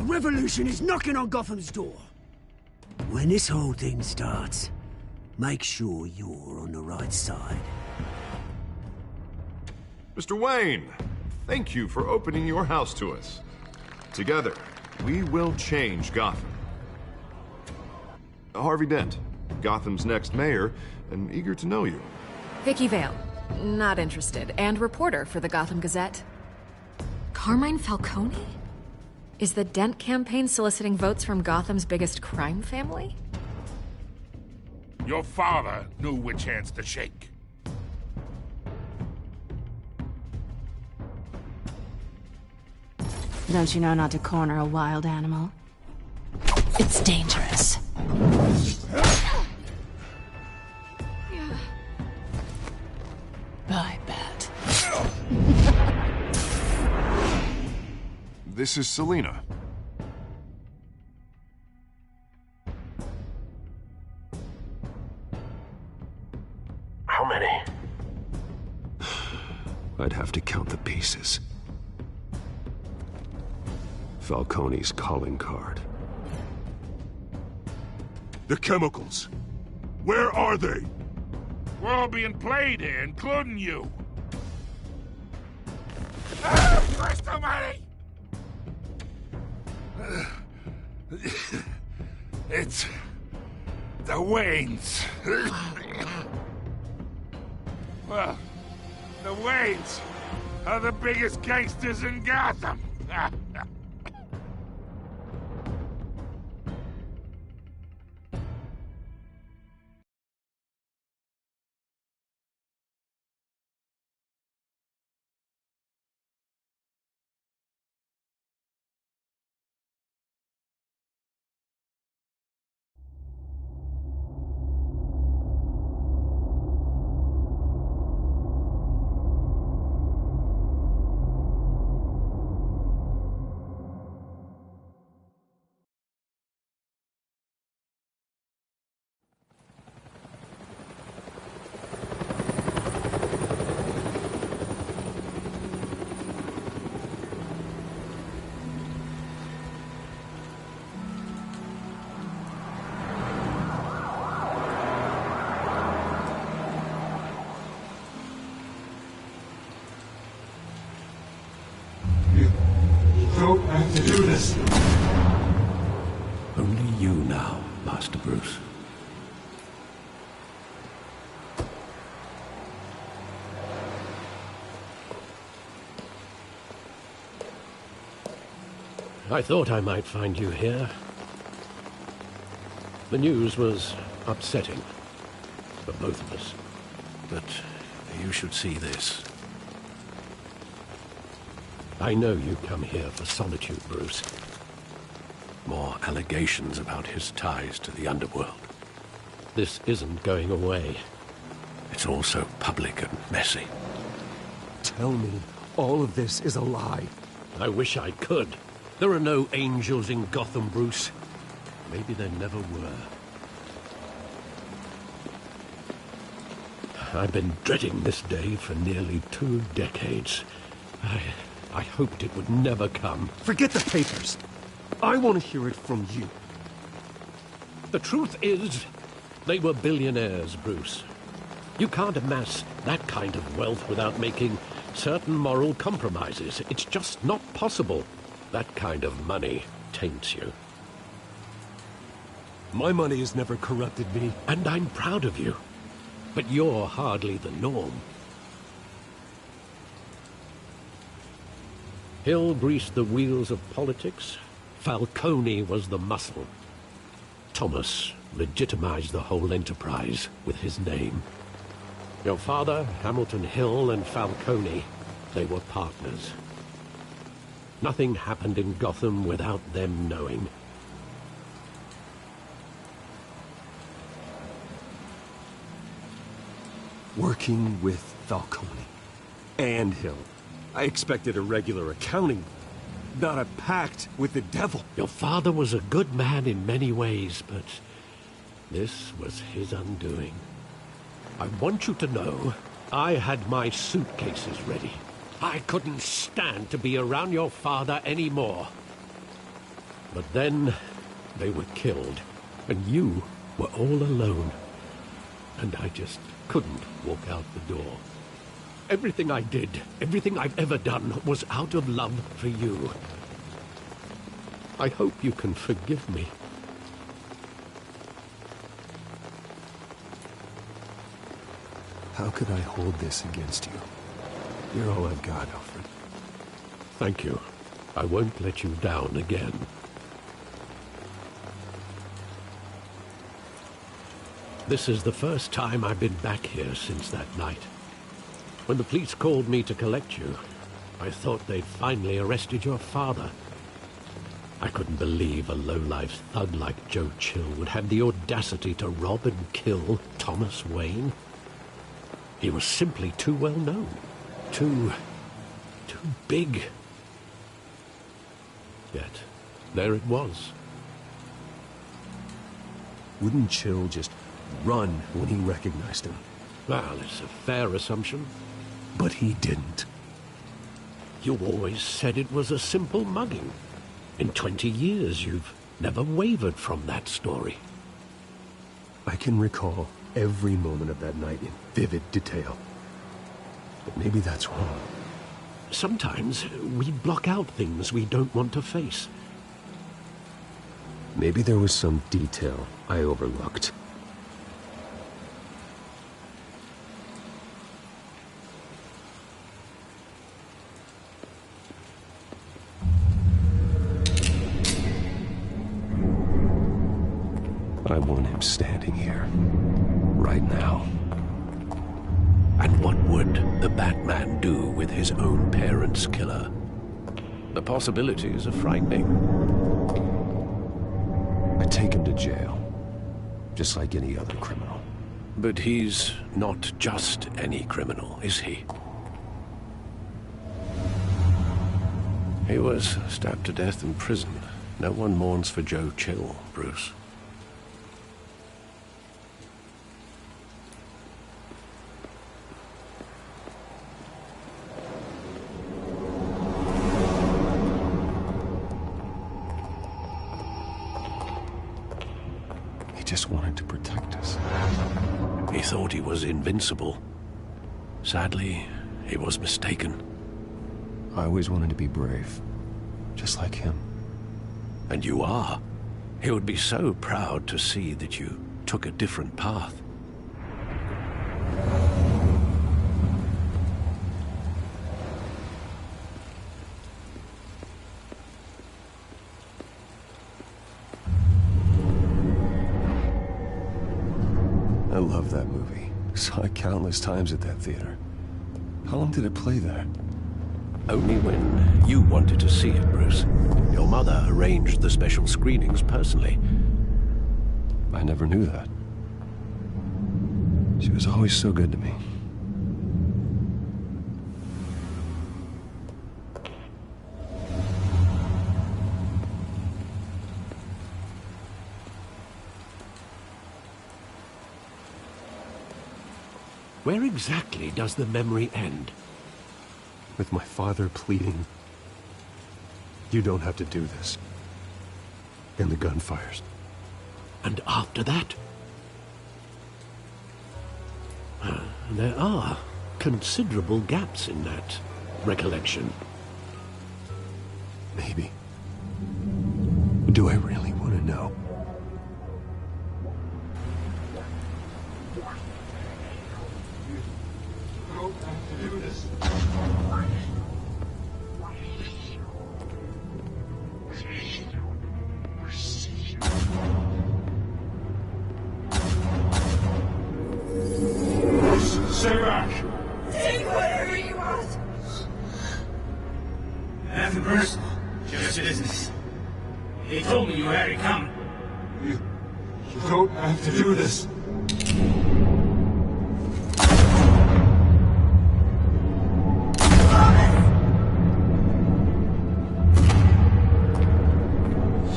revolution is knocking on Gotham's door. When this whole thing starts, make sure you're on the right side. Mr. Wayne, thank you for opening your house to us. Together, we will change Gotham. Harvey Dent, Gotham's next mayor, and eager to know you. Vicky Vale, not interested, and reporter for the Gotham Gazette. Carmine Falcone? Is the Dent campaign soliciting votes from Gotham's biggest crime family? Your father knew which hands to shake. Don't you know not to corner a wild animal? It's dangerous. I bet. This is Selina. How many? I'd have to count the pieces. Falcone's calling card. The chemicals. Where are they? We're all being played here, including you. Christ almighty! It's the Waynes. Well, the Waynes are the biggest gangsters in Gotham. To do this. Only you now, Master Bruce. I thought I might find you here. The news was upsetting for both of us. But you should see this. I know you come here for solitude, Bruce. More allegations about his ties to the underworld. This isn't going away. It's all so public and messy. Tell me all of this is a lie. I wish I could. There are no angels in Gotham, Bruce. Maybe there never were. I've been dreading this day for nearly 2 decades. I hoped it would never come. Forget the papers. I want to hear it from you. The truth is, they were billionaires, Bruce. You can't amass that kind of wealth without making certain moral compromises. It's just not possible. That kind of money taints you. My money has never corrupted me. And I'm proud of you. But you're hardly the norm. Hill greased the wheels of politics. Falcone was the muscle. Thomas legitimized the whole enterprise with his name. Your father, Hamilton Hill, and Falcone, they were partners. Nothing happened in Gotham without them knowing. Working with Falcone and Hill. I expected a regular accounting, not a pact with the devil. Your father was a good man in many ways, but this was his undoing. I want you to know, I had my suitcases ready. I couldn't stand to be around your father anymore. But then they were killed, and you were all alone. And I just couldn't walk out the door. Everything I did, everything I've ever done, was out of love for you. I hope you can forgive me. How could I hold this against you? You're all I've got, Alfred. Thank you. I won't let you down again. This is the first time I've been back here since that night. When the police called me to collect you, I thought they'd finally arrested your father. I couldn't believe a low-life thug like Joe Chill would have the audacity to rob and kill Thomas Wayne. He was simply too well known. Too big. Yet, there it was. Wouldn't Chill just run when he recognized him? Well, it's a fair assumption. But he didn't. You always said it was a simple mugging. In 20 years, you've never wavered from that story. I can recall every moment of that night in vivid detail. But maybe that's wrong. Sometimes we block out things we don't want to face. Maybe there was some detail I overlooked. I want him standing here, right now. And what would the Batman do with his own parents' killer? The possibilities are frightening. I take him to jail, just like any other criminal. But he's not just any criminal, is he? He was stabbed to death in prison. No one mourns for Joe Chill, Bruce. Just wanted to protect us. He thought he was invincible. Sadly, he was mistaken. I always wanted to be brave, just like him. And you are. He would be so proud to see that you took a different path. I love that movie. Saw it countless times at that theater. How long did it play there? Only when you wanted to see it, Bruce. Your mother arranged the special screenings personally. I never knew that. She was always so good to me. Where exactly does the memory end? With my father pleading, "You don't have to do this." And the gunfires. And after that? There are considerable gaps in that recollection. Maybe. Do I really want to know? Stay back! Take whatever you want! Nothing personal, just business. He told me you had it coming. You don't have to do this.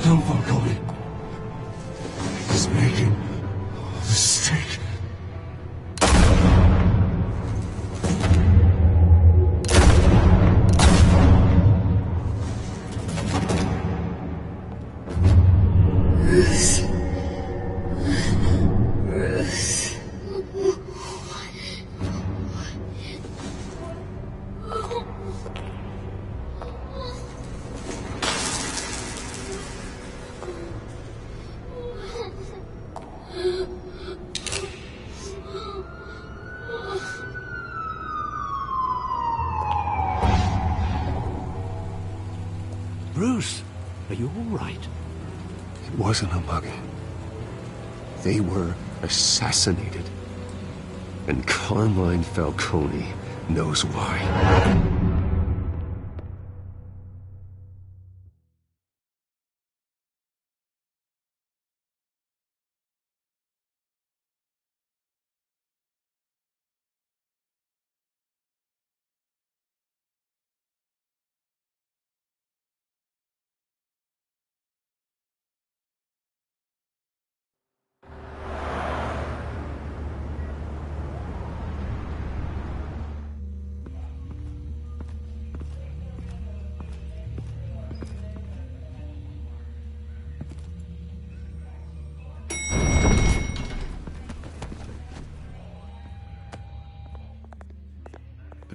Don't fuck on me. He's making a mistake. Bruce, are you all right? It wasn't a mugging. They were assassinated. And Carmine Falcone knows why.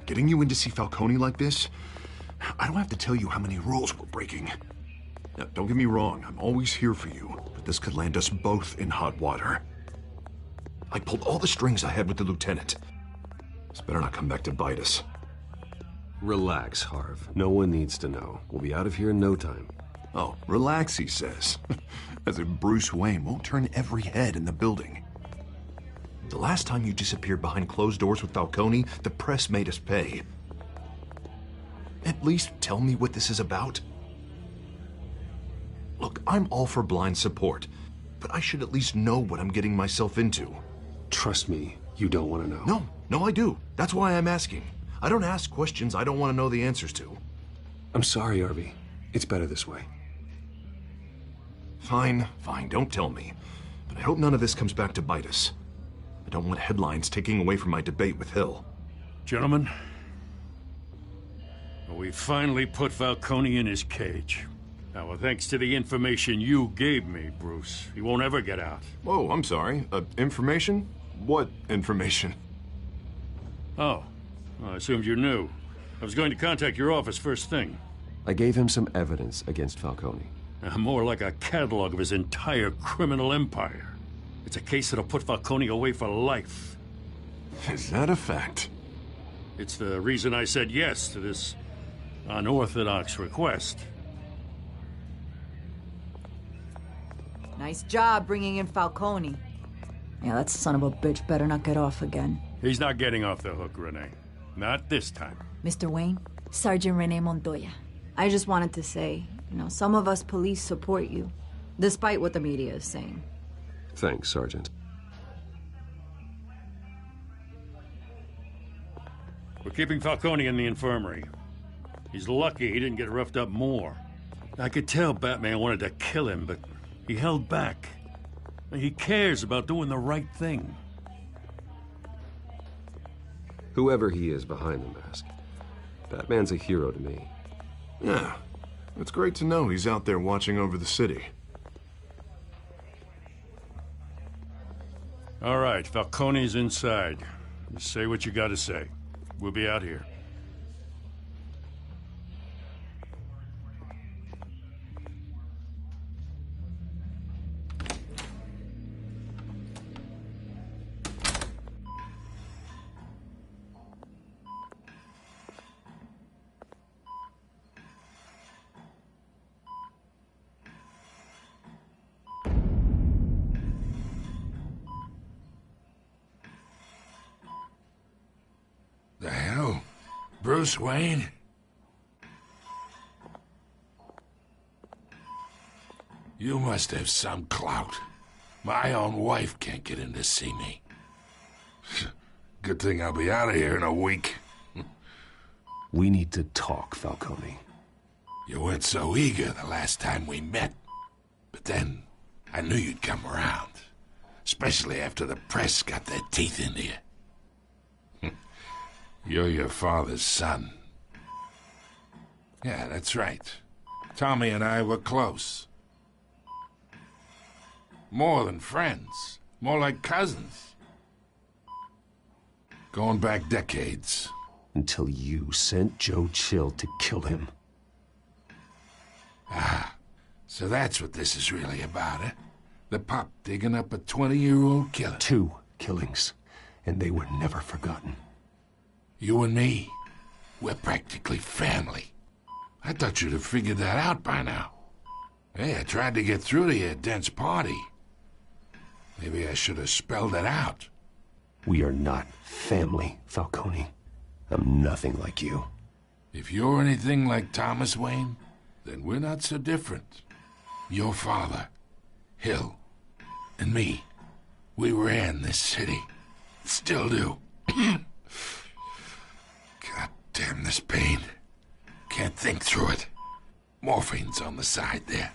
Getting you in to see Falcone like this? I don't have to tell you how many rules we're breaking. Now, don't get me wrong, I'm always here for you, but this could land us both in hot water. I pulled all the strings I had with the lieutenant. This better not come back to bite us. Relax, Harv. No one needs to know. We'll be out of here in no time. Oh, relax, he says. As if Bruce Wayne won't turn every head in the building. The last time you disappeared behind closed doors with Falcone, the press made us pay. At least tell me what this is about. Look, I'm all for blind support, but I should at least know what I'm getting myself into. Trust me, you don't want to know. No, I do. That's why I'm asking. I don't ask questions I don't want to know the answers to. I'm sorry, Arby. It's better this way. Fine, don't tell me. But I hope none of this comes back to bite us. I don't want headlines taking away from my debate with Hill. Gentlemen, we finally put Falcone in his cage. Now, thanks to the information you gave me, Bruce, he won't ever get out. Whoa, I'm sorry. Information? What information? Oh, I assumed you knew. I was going to contact your office first thing. I gave him some evidence against Falcone. More like a catalog of his entire criminal empire. It's a case that'll put Falcone away for life. Is that a fact? It's the reason I said yes to this unorthodox request. Nice job bringing in Falcone. Yeah, that son of a bitch better not get off again. He's not getting off the hook, Renee. Not this time. Mr. Wayne, Sergeant Renee Montoya. I just wanted to say, some of us police support you, despite what the media is saying. Thanks, Sergeant. We're keeping Falcone in the infirmary. He's lucky he didn't get roughed up more. I could tell Batman wanted to kill him, but he held back. He cares about doing the right thing. Whoever he is behind the mask, Batman's a hero to me. Yeah, it's great to know he's out there watching over the city. All right, Falcone's inside. Just say what you gotta say. We'll be out here. The hell? Bruce Wayne? You must have some clout. My own wife can't get in to see me. Good thing I'll be out of here in a week. We need to talk, Falcone. You weren't so eager the last time we met. But then, I knew you'd come around. Especially after the press got their teeth into you. You're your father's son. Yeah, that's right. Tommy and I were close. More than friends. More like cousins. Going back decades. Until you sent Joe Chill to kill him. Ah, so that's what this is really about, eh? The pup digging up a 20-year-old killer. 2 killings, and they were never forgotten. You and me, we're practically family. I thought you'd have figured that out by now. Hey, I tried to get through to your dense party. Maybe I should have spelled it out. We are not family, Falcone. I'm nothing like you. If you're anything like Thomas Wayne, then we're not so different. Your father, Hill, and me, we ran this city. Still do. God damn this pain. Can't think through it. Morphine's on the side there.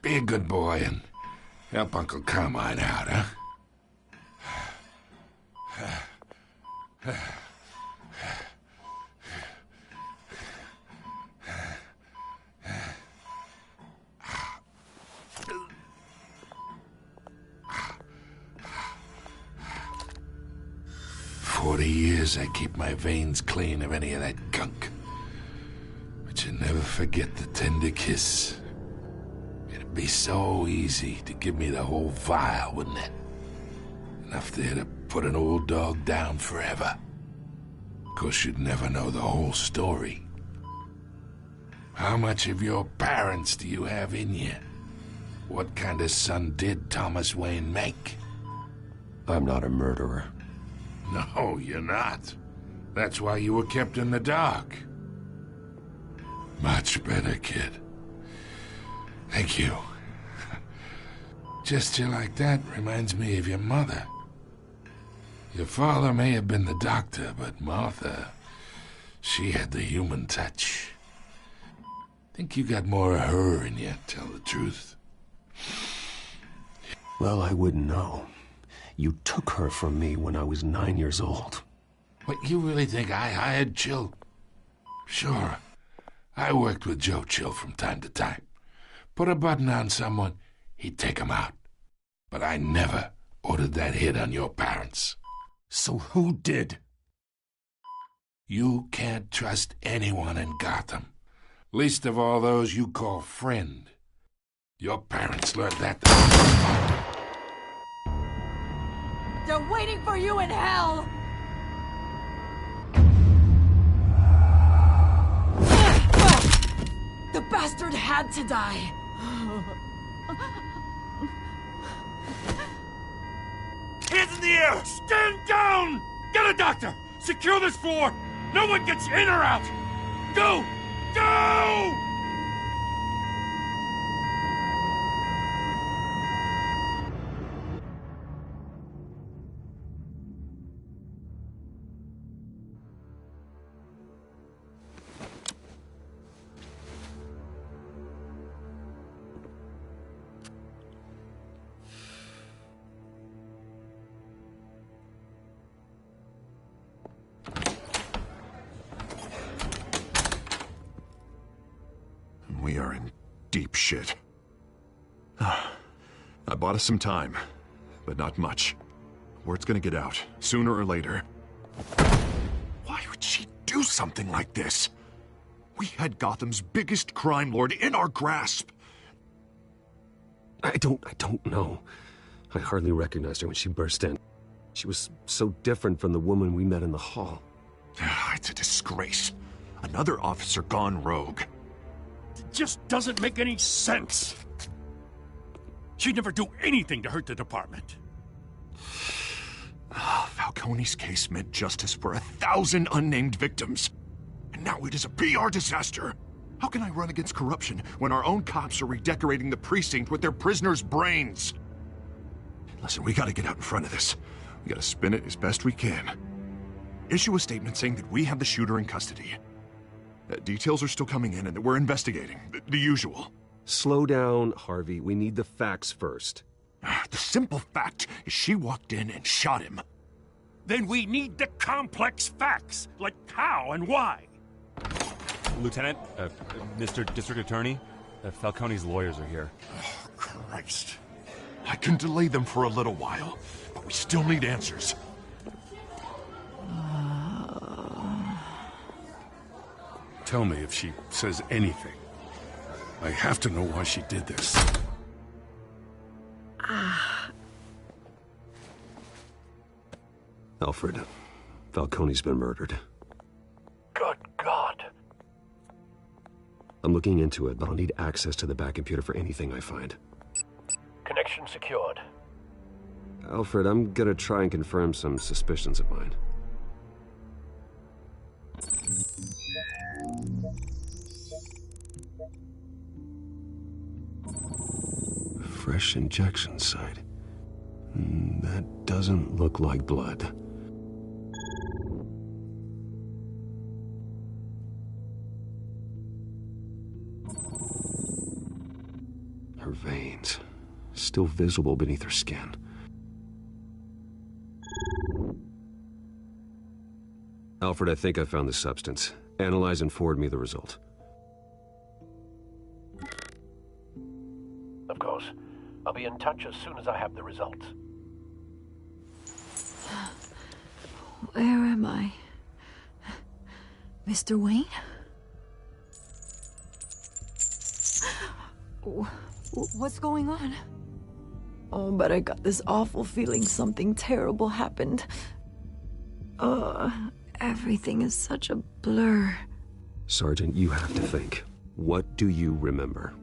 Be a good boy and help Uncle Carmine out, huh? 40 years I keep my veins clean of any of that gunk. But you never forget the tender kiss. It'd be so easy to give me the whole vial, wouldn't it? Enough there to put an old dog down forever. Of course, you'd never know the whole story. How much of your parents do you have in you? What kind of son did Thomas Wayne make? I'm not a murderer. No, you're not. That's why you were kept in the dark. Much better, kid. Thank you. Gesture like that reminds me of your mother. Your father may have been the doctor, but Martha, she had the human touch. Think you got more of her in you, tell the truth. Well, I wouldn't know. You took her from me when I was 9 years old. What, you really think I hired Chill? Sure. I worked with Joe Chill from time to time. Put a button on someone, he'd take him out. But I never ordered that hit on your parents. So who did? You can't trust anyone in Gotham. Least of all those you call friend. Your parents learned that. They're waiting for you in hell! The bastard had to die! Hands in the air! Stand down! Get a doctor! Secure this floor! No one gets in or out! Go! Go! We are in deep shit. I bought us some time, but not much. Word's gonna get out, sooner or later. Why would she do something like this? We had Gotham's biggest crime lord in our grasp. I don't know. I hardly recognized her when she burst in. She was so different from the woman we met in the hall. It's a disgrace. Another officer gone rogue. It just doesn't make any sense. She'd never do anything to hurt the department. Falcone's case meant justice for 1,000 unnamed victims. And now it is a PR disaster. How can I run against corruption when our own cops are redecorating the precinct with their prisoners' brains? Listen, we gotta get out in front of this. We gotta spin it as best we can. Issue a statement saying that we have the shooter in custody. Details are still coming in and that we're investigating. The usual. Slow down, Harvey. We need the facts first. The simple fact is she walked in and shot him. Then we need the complex facts, like how and why. Lieutenant, Mr. District Attorney, Falcone's lawyers are here. Oh, Christ. I can delay them for a little while, but we still need answers. Tell me if she says anything. I have to know why she did this. Alfred, Falcone's been murdered. Good God. I'm looking into it, but I'll need access to the back computer for anything I find. Connection secured. Alfred, I'm gonna try and confirm some suspicions of mine. Fresh injection site. That doesn't look like blood. Her veins, still visible beneath her skin. Alfred, I think I found the substance. Analyze and forward me the result. Of course. I'll be in touch as soon as I have the results. Where am I? Mr. Wayne? What's going on? Oh, but I got this awful feeling something terrible happened. Everything is such a blur. Sergeant, you have to think. What do you remember?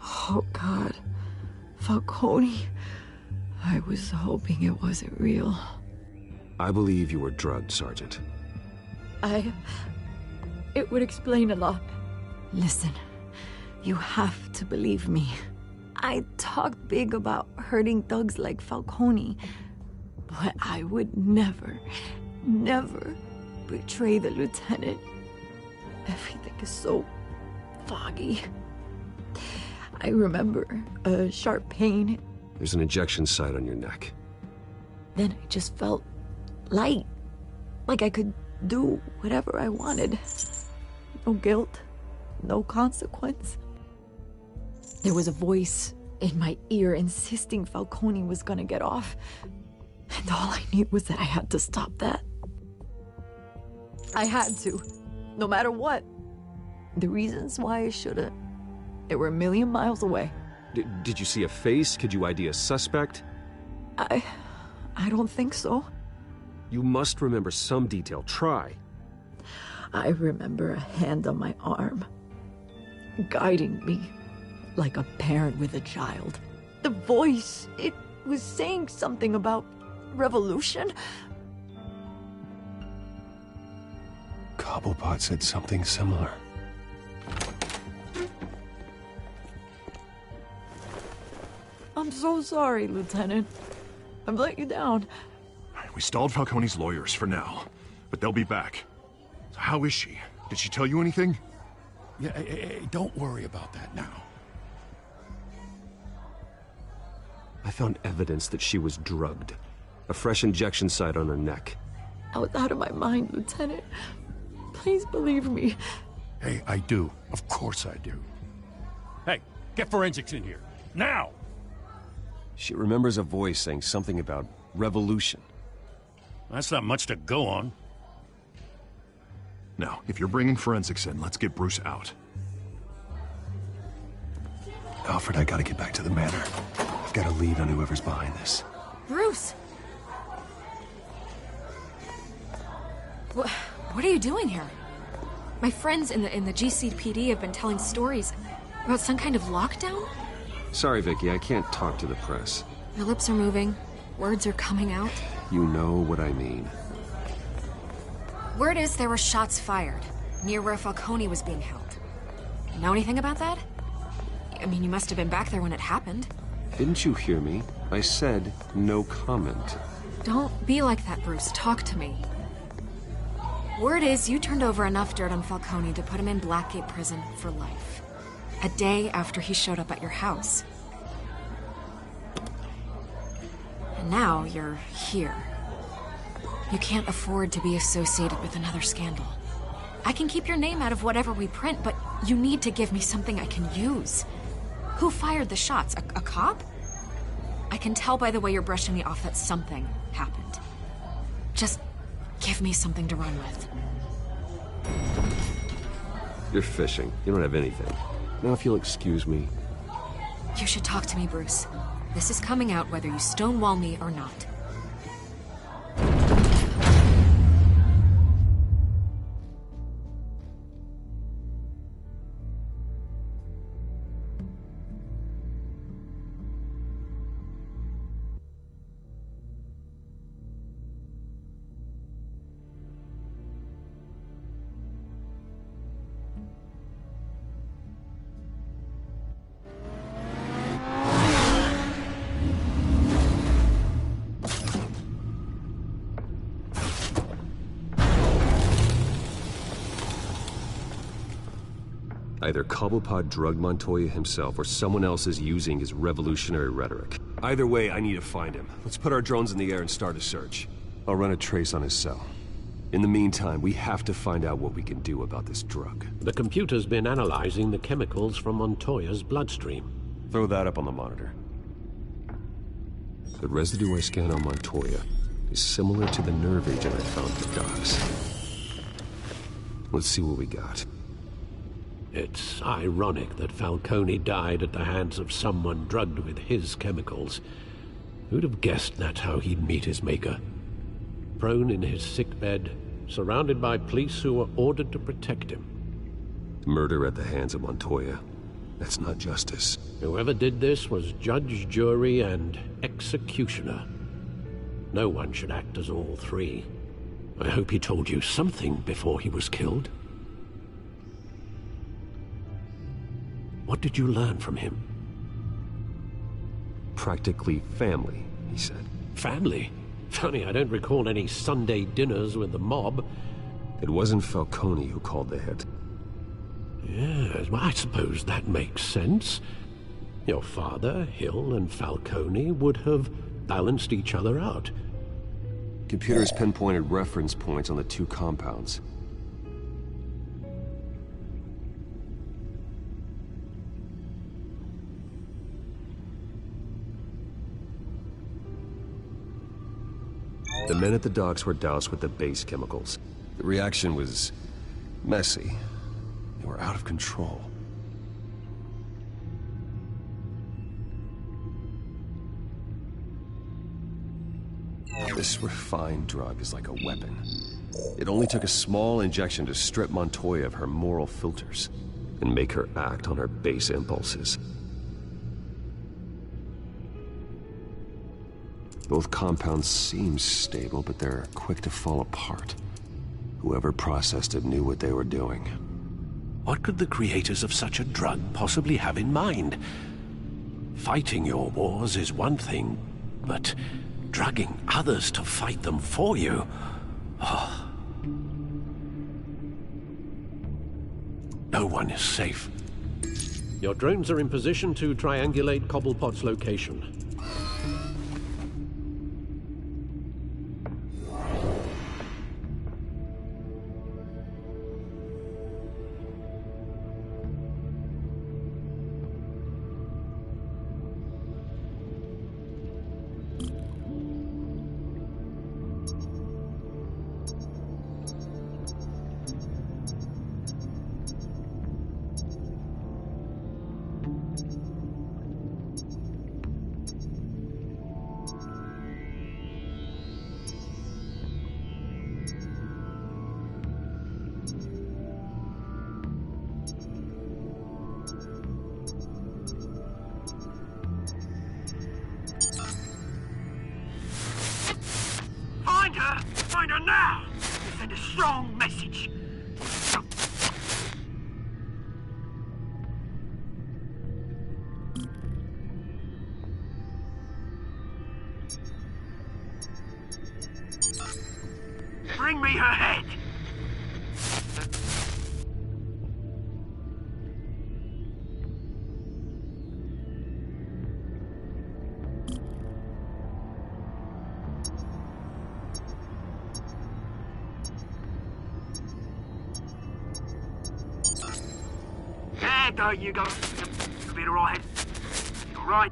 Oh, God. Falcone. I was hoping it wasn't real. I believe you were drugged, Sergeant. It would explain a lot. Listen, you have to believe me. I talked big about hurting thugs like Falcone, but I would never betray the lieutenant. Everything is so foggy. I remember a sharp pain. There's an injection site on your neck. Then I just felt light, like I could do whatever I wanted. No guilt, no consequence. There was a voice in my ear insisting Falcone was gonna get off. And all I knew was that I had to stop that. I had to, no matter what. The reasons why I shouldn't, they were a million miles away. Did you see a face? Could you ID a suspect? I don't think so. You must remember some detail. Try. I remember a hand on my arm, guiding me like a parent with a child. The voice, it was saying something about revolution. Cobblepot said something similar. I'm so sorry, Lieutenant. I've let you down. We stalled Falcone's lawyers for now, but they'll be back. So how is she? Did she tell you anything? Yeah, don't worry about that now. I found evidence that she was drugged. A fresh injection site on her neck. I was out of my mind, Lieutenant. Please believe me. Hey, I do. Of course I do. Hey, get forensics in here. Now! She remembers a voice saying something about revolution. That's not much to go on. Now, if you're bringing forensics in, let's get Bruce out. Alfred, I gotta get back to the manor. I've got a lead on whoever's behind this. Bruce! What are you doing here? My friends in the GCPD have been telling stories about some kind of lockdown? Sorry, Vicky, I can't talk to the press. Your lips are moving. Words are coming out. You know what I mean. Word is there were shots fired near where Falcone was being held. Know anything about that? I mean, you must have been back there when it happened. Didn't you hear me? I said no comment. Don't be like that, Bruce. Talk to me. Word is you turned over enough dirt on Falcone to put him in Blackgate Prison for life. A day after he showed up at your house. And now you're here. You can't afford to be associated with another scandal. I can keep your name out of whatever we print, but you need to give me something I can use. Who fired the shots? A cop? I can tell by the way you're brushing me off that something happened. Just give me something to run with. You're fishing. You don't have anything. Now, if you'll excuse me. You should talk to me, Bruce. This is coming out whether you stonewall me or not. Either Cobblepot drugged Montoya himself, or someone else is using his revolutionary rhetoric. Either way, I need to find him. Let's put our drones in the air and start a search. I'll run a trace on his cell. In the meantime, we have to find out what we can do about this drug. The computer's been analyzing the chemicals from Montoya's bloodstream. Throw that up on the monitor. The residue I scanned on Montoya is similar to the nerve agent I found at the docks. Let's see what we got. It's ironic that Falcone died at the hands of someone drugged with his chemicals. Who'd have guessed that's how he'd meet his maker? Prone in his sickbed, surrounded by police who were ordered to protect him. Murder at the hands of Montoya. That's not justice. Whoever did this was judge, jury, and executioner. No one should act as all three. I hope he told you something before he was killed. What did you learn from him? Practically family, he said. Family? Funny, I don't recall any Sunday dinners with the mob. It wasn't Falcone who called the hit. Yes, well, I suppose that makes sense. Your father, Hill, and Falcone would have balanced each other out. Computers pinpointed reference points on the two compounds. The men at the docks were doused with the base chemicals. The reaction was messy. They were out of control. This refined drug is like a weapon. It only took a small injection to strip Montoya of her moral filters and make her act on her base impulses. Both compounds seem stable, but they're quick to fall apart. Whoever processed it knew what they were doing. What could the creators of such a drug possibly have in mind? Fighting your wars is one thing, but drugging others to fight them for you? Oh. No one is safe. Your drones are in position to triangulate Cobblepot's location. Find her now! Send a strong message. Bring me her head! There you go. You'll be alright. You're right.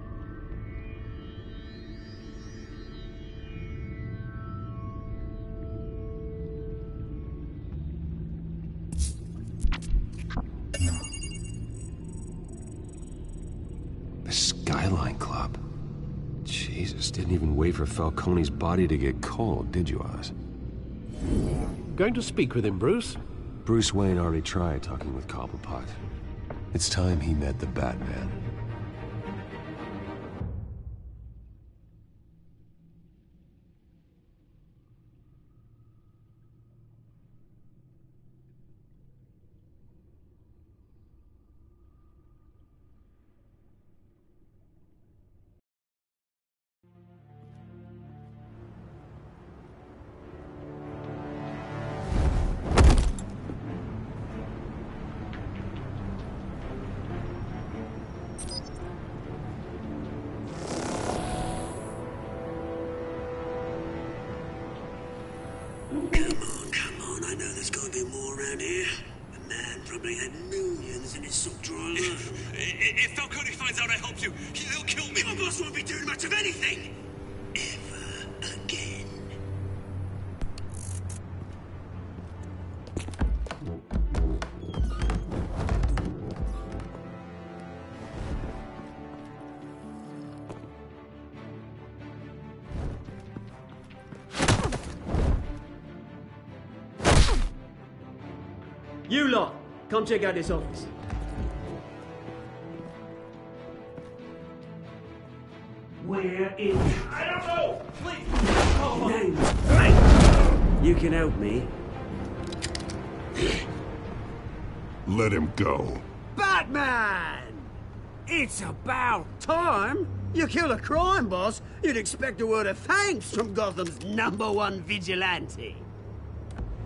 The Skyline Club. Jesus, didn't even wait for Falcone's body to get cold, did you, Oz? Going to speak with him, Bruce? Bruce Wayne already tried talking with Cobblepot. It's time he met the Batman. probably had millions in his sock drawer. If Falcone finds out I helped you, he'll kill me. Your boss won't be doing much of anything. Ever again. You lot, come check out this office. Where is... I don't know! Please! You can help me. Let him go. Batman! It's about time. You kill a crime boss, you'd expect a word of thanks from Gotham's #1 vigilante.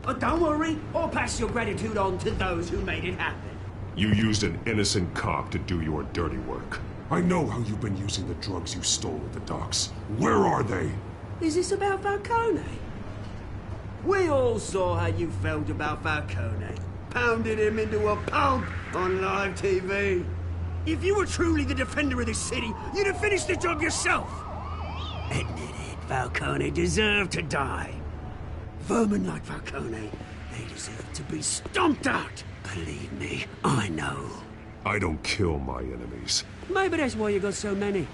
But don't worry, I'll pass your gratitude on to those who made it happen. You used an innocent cop to do your dirty work. I know how you've been using the drugs you stole at the docks. Where are they? Is this about Falcone? We all saw how you felt about Falcone. Pounded him into a pulp on live TV. If you were truly the defender of this city, you'd have finished the job yourself. Admit it, Falcone deserved to die. Vermin like Falcone, they deserve to be stomped out. Believe me, I know. I don't kill my enemies. Maybe that's why you got so many.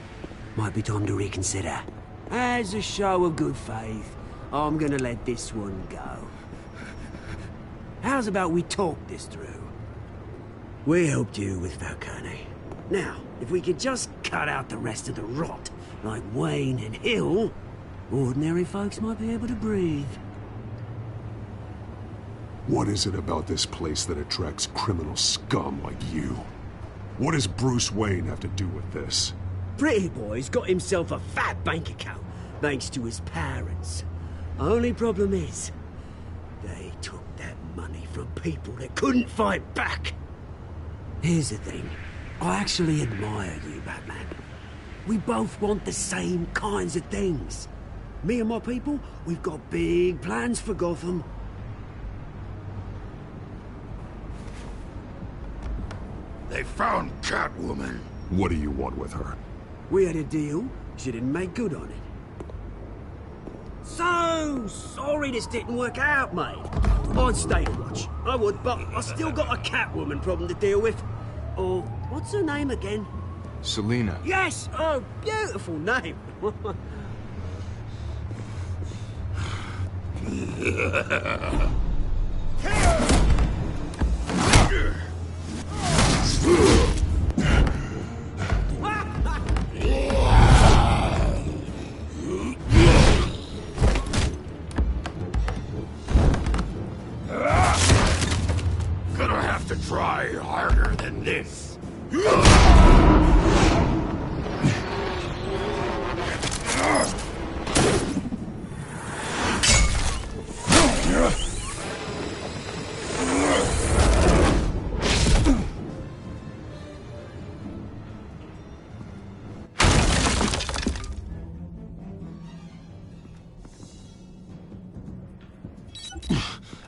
Might be time to reconsider. As a show of good faith, I'm gonna let this one go. How's about we talk this through? We helped you with Falcone. Now, if we could just cut out the rest of the rot, like Wayne and Hill, ordinary folks might be able to breathe. What is it about this place that attracts criminal scum like you? What does Bruce Wayne have to do with this? Pretty Boy's got himself a fat bank account, thanks to his parents. Only problem is, they took that money from people that couldn't fight back. Here's the thing. I actually admire you, Batman. We both want the same kinds of things. Me and my people, we've got big plans for Gotham. They found Catwoman. What do you want with her? We had a deal. She didn't make good on it. So sorry this didn't work out, mate. I'd stay to watch. I would, but I still got a Catwoman problem to deal with. Oh, what's her name again? Selina. Yes! Oh, beautiful name. Gonna have to try harder than this.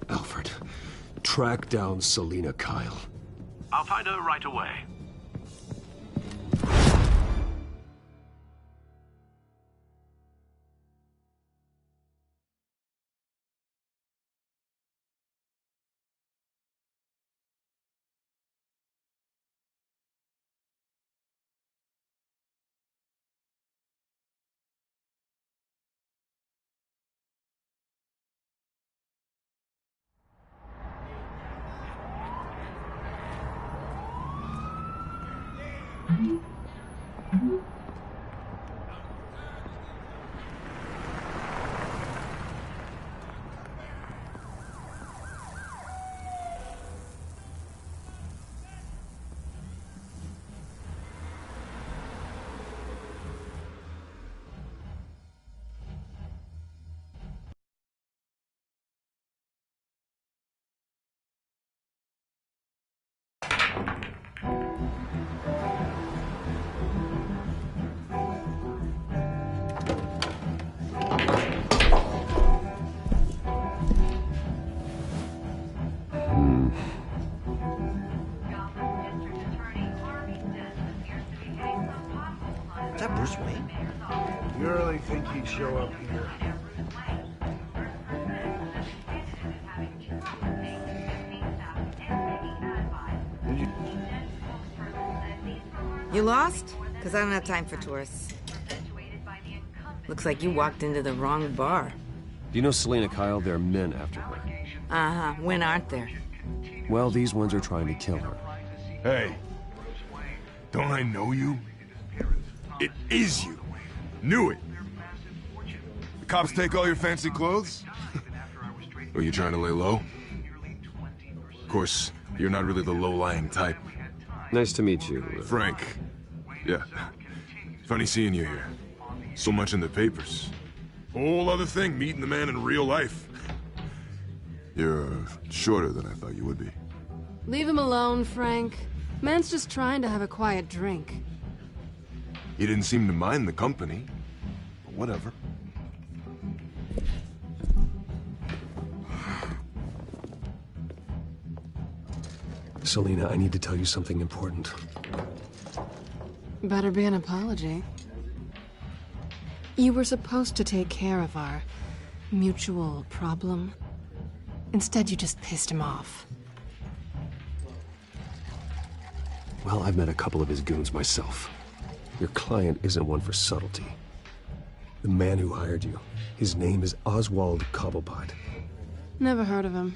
Alfred, track down Selina Kyle. I'll find her right away. Is that Bruce Wayne? You really think he'd show up here? You lost? Because I don't have time for tourists. Looks like you walked into the wrong bar. Do you know Selena Kyle? There are men after her. Uh-huh. When aren't there? Well, these ones are trying to kill her. Hey, don't I know you? It is you. Knew it. The cops take all your fancy clothes? Are you trying to lay low? Of course, you're not really the low-lying type. Nice to meet you. Frank. Yeah. Funny seeing you here. So much in the papers. Whole other thing, meeting the man in real life. You're shorter than I thought you would be. Leave him alone, Frank. Man's just trying to have a quiet drink. He didn't seem to mind the company. But whatever. Selena, I need to tell you something important. Better be an apology. You were supposed to take care of our mutual problem. Instead, you just pissed him off. Well, I've met a couple of his goons myself. Your client isn't one for subtlety. The man who hired you, his name is Oswald Cobblepot. Never heard of him.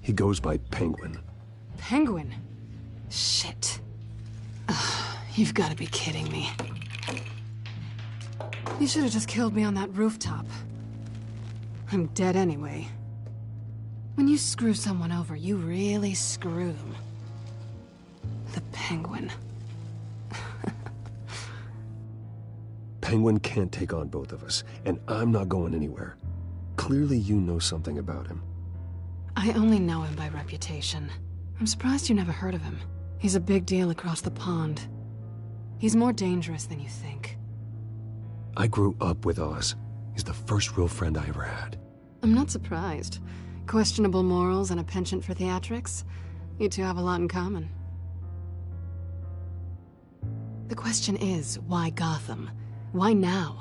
He goes by Penguin. Penguin? Shit. Ugh, you've got to be kidding me. You should have just killed me on that rooftop. I'm dead anyway. When you screw someone over, you really screw them. The Penguin. Penguin can't take on both of us, and I'm not going anywhere. Clearly you know something about him. I only know him by reputation. I'm surprised you never heard of him. He's a big deal across the pond. He's more dangerous than you think. I grew up with Oz. He's the first real friend I ever had. I'm not surprised. Questionable morals and a penchant for theatrics. You two have a lot in common. The question is, why Gotham? Why now?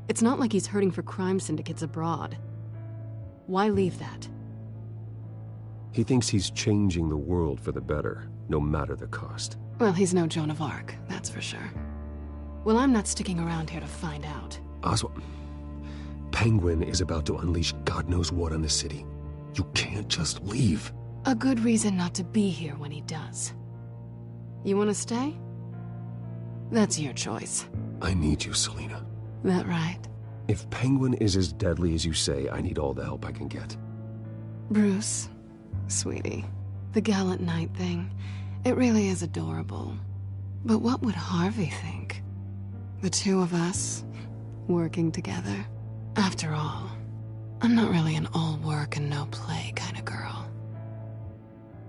It's not like he's hurting for crime syndicates abroad. Why leave that? He thinks he's changing the world for the better, no matter the cost. Well, he's no Joan of Arc, that's for sure. Well, I'm not sticking around here to find out. Oswald, Penguin is about to unleash God knows what on the city. You can't just leave. A good reason not to be here when he does. You want to stay? That's your choice. I need you, Selena. That right? If Penguin is as deadly as you say, I need all the help I can get. Bruce, sweetie, the gallant knight thing, it really is adorable. But what would Harvey think? The two of us, working together. After all, I'm not really an all work and no play kind of girl.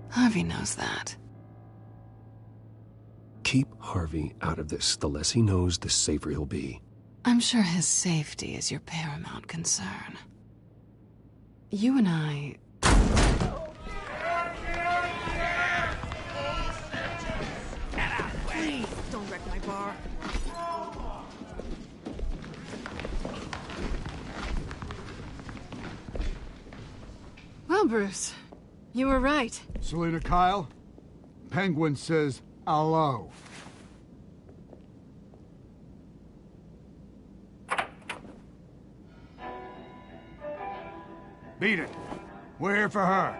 Harvey knows that. Keep Harvey out of this. The less he knows, the safer he'll be. I'm sure his safety is your paramount concern. You and I... Please, don't wreck my bar. Well, Bruce, you were right. Selena Kyle, Penguin says hello. Beat it. We're here for her.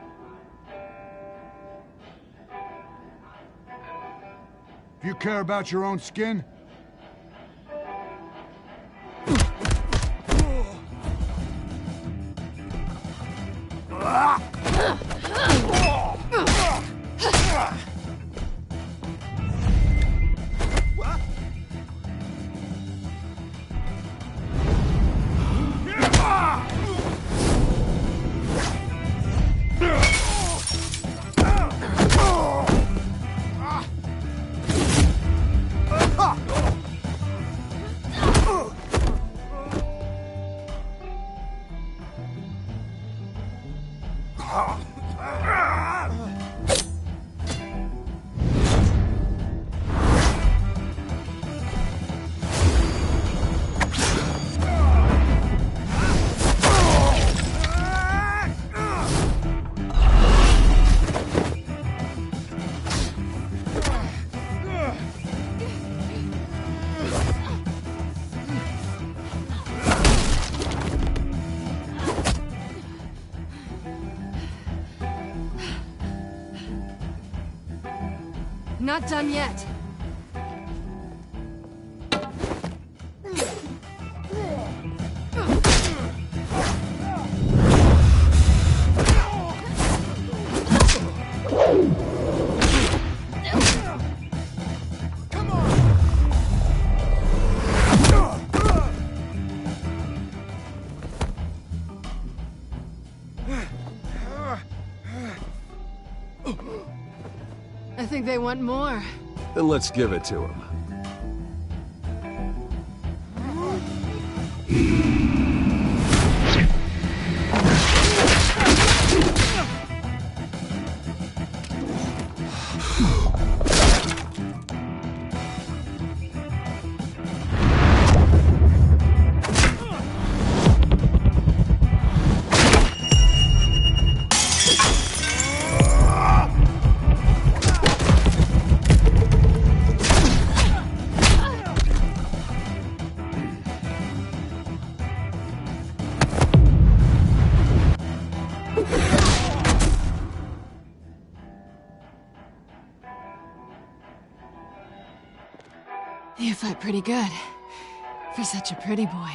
If you care about your own skin, Not done yet. I think they want more. Then let's give it to him. You fight pretty good. For such a pretty boy.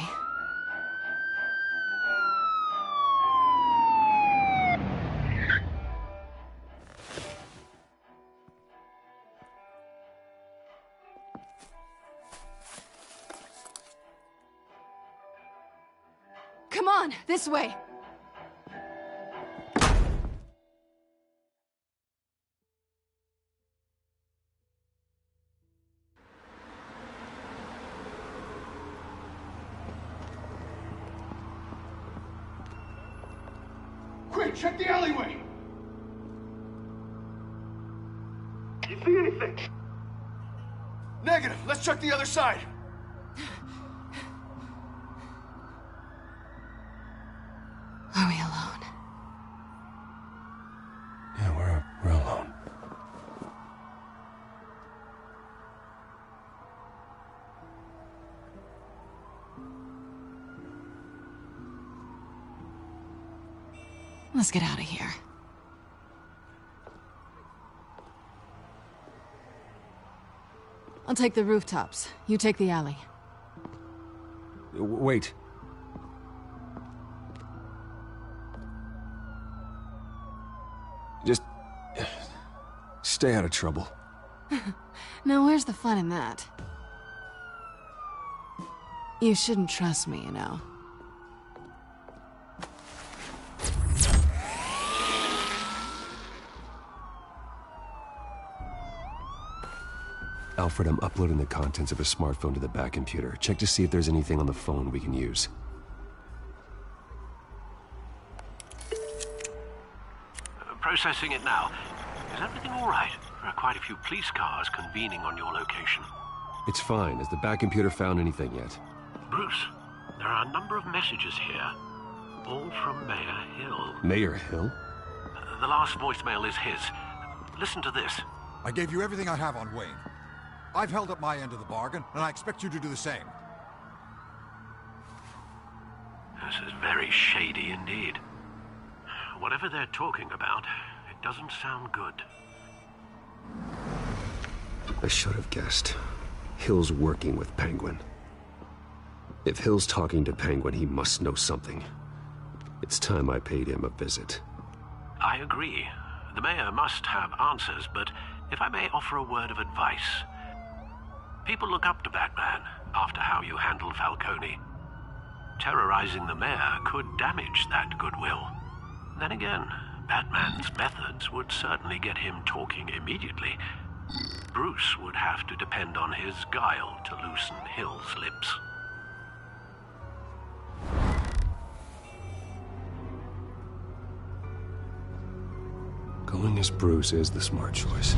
Come on, this way! Quick, check the alleyway! You see anything? Negative. Let's check the other side. Are we alone? Yeah, we're alone. Let's get out of here. I'll take the rooftops. You take the alley. Wait. Just... stay out of trouble. Now where's the fun in that? You shouldn't trust me, you know. Alfred, I'm uploading the contents of a smartphone to the back computer. Check to see if there's anything on the phone we can use. Processing it now. Is everything all right? There are quite a few police cars convening on your location. It's fine. Has the back computer found anything yet? Bruce, there are a number of messages here. All from Mayor Hill. Mayor Hill? The last voicemail is his. Listen to this. I gave you everything I have on Wayne. I've held up my end of the bargain, and I expect you to do the same. This is very shady indeed. Whatever they're talking about, it doesn't sound good. I should have guessed. Hill's working with Penguin. If Hill's talking to Penguin, he must know something. It's time I paid him a visit. I agree. The mayor must have answers, but if I may offer a word of advice. People look up to Batman after how you handled Falcone. Terrorizing the mayor could damage that goodwill. Then again, Batman's methods would certainly get him talking immediately. Bruce would have to depend on his guile to loosen Hill's lips. Going as Bruce is the smart choice.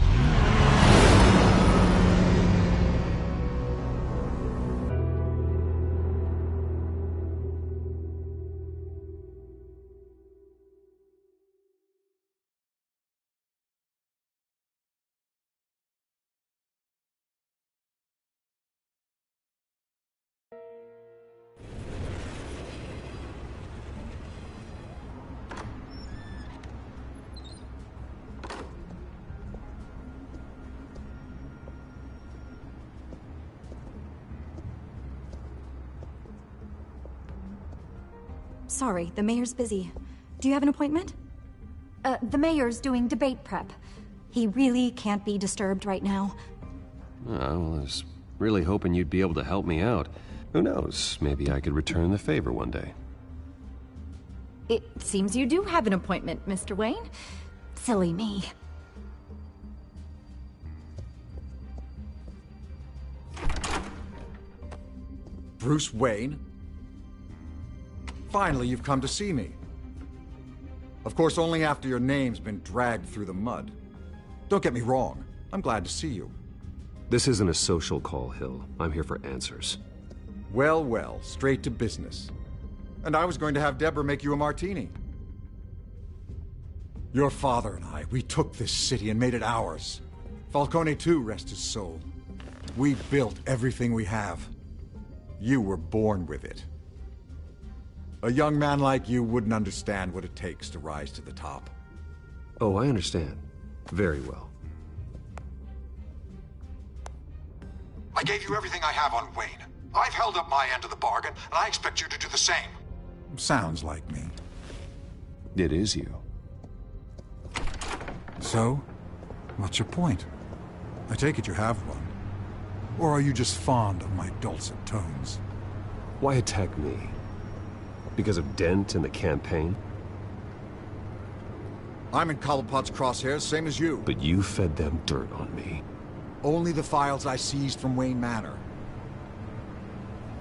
sorry, the mayor's busy. Do you have an appointment? The mayor's doing debate prep. He really can't be disturbed right now. Oh, well, I was really hoping you'd be able to help me out. Who knows, maybe I could return the favor one day. It seems you do have an appointment, Mr. Wayne. Silly me. Bruce Wayne? Finally, you've come to see me. Of course, only after your name's been dragged through the mud. Don't get me wrong, I'm glad to see you. This isn't a social call, Hill. I'm here for answers. Well, well, straight to business. And I was going to have Deborah make you a martini. Your father and I, we took this city and made it ours. Falcone too, rest his soul. We built everything we have. You were born with it. A young man like you wouldn't understand what it takes to rise to the top. Oh, I understand. Very well. I gave you everything I have on Wayne. I've held up my end of the bargain, and I expect you to do the same. Sounds like me. It is you. So, what's your point? I take it you have one. Or are you just fond of my dulcet tones? Why attack me? Because of Dent and the campaign? I'm in Cobblepot's crosshairs, same as you. But you fed them dirt on me. Only the files I seized from Wayne Manor.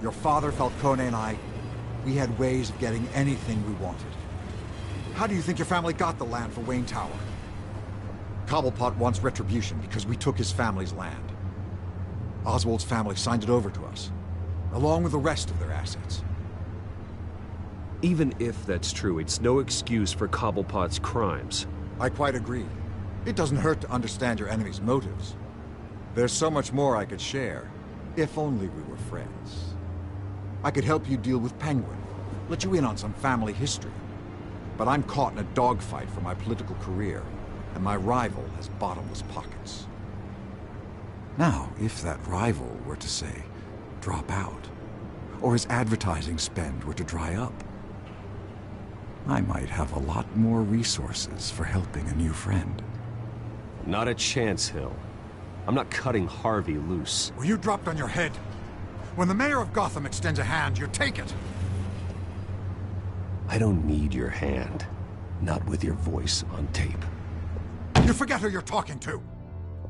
Your father, Falcone, and I, we had ways of getting anything we wanted. How do you think your family got the land for Wayne Tower? Cobblepot wants retribution because we took his family's land. Oswald's family signed it over to us, along with the rest of their assets. Even if that's true, it's no excuse for Cobblepot's crimes. I quite agree. It doesn't hurt to understand your enemy's motives. There's so much more I could share, if only we were friends. I could help you deal with Penguin, let you in on some family history. But I'm caught in a dogfight for my political career, and my rival has bottomless pockets. Now, if that rival were to say, drop out, or his advertising spend were to dry up, I might have a lot more resources for helping a new friend. Not a chance, Hill. I'm not cutting Harvey loose. Well, you dropped on your head. When the mayor of Gotham extends a hand, you take it. I don't need your hand. Not with your voice on tape. You forget who you're talking to.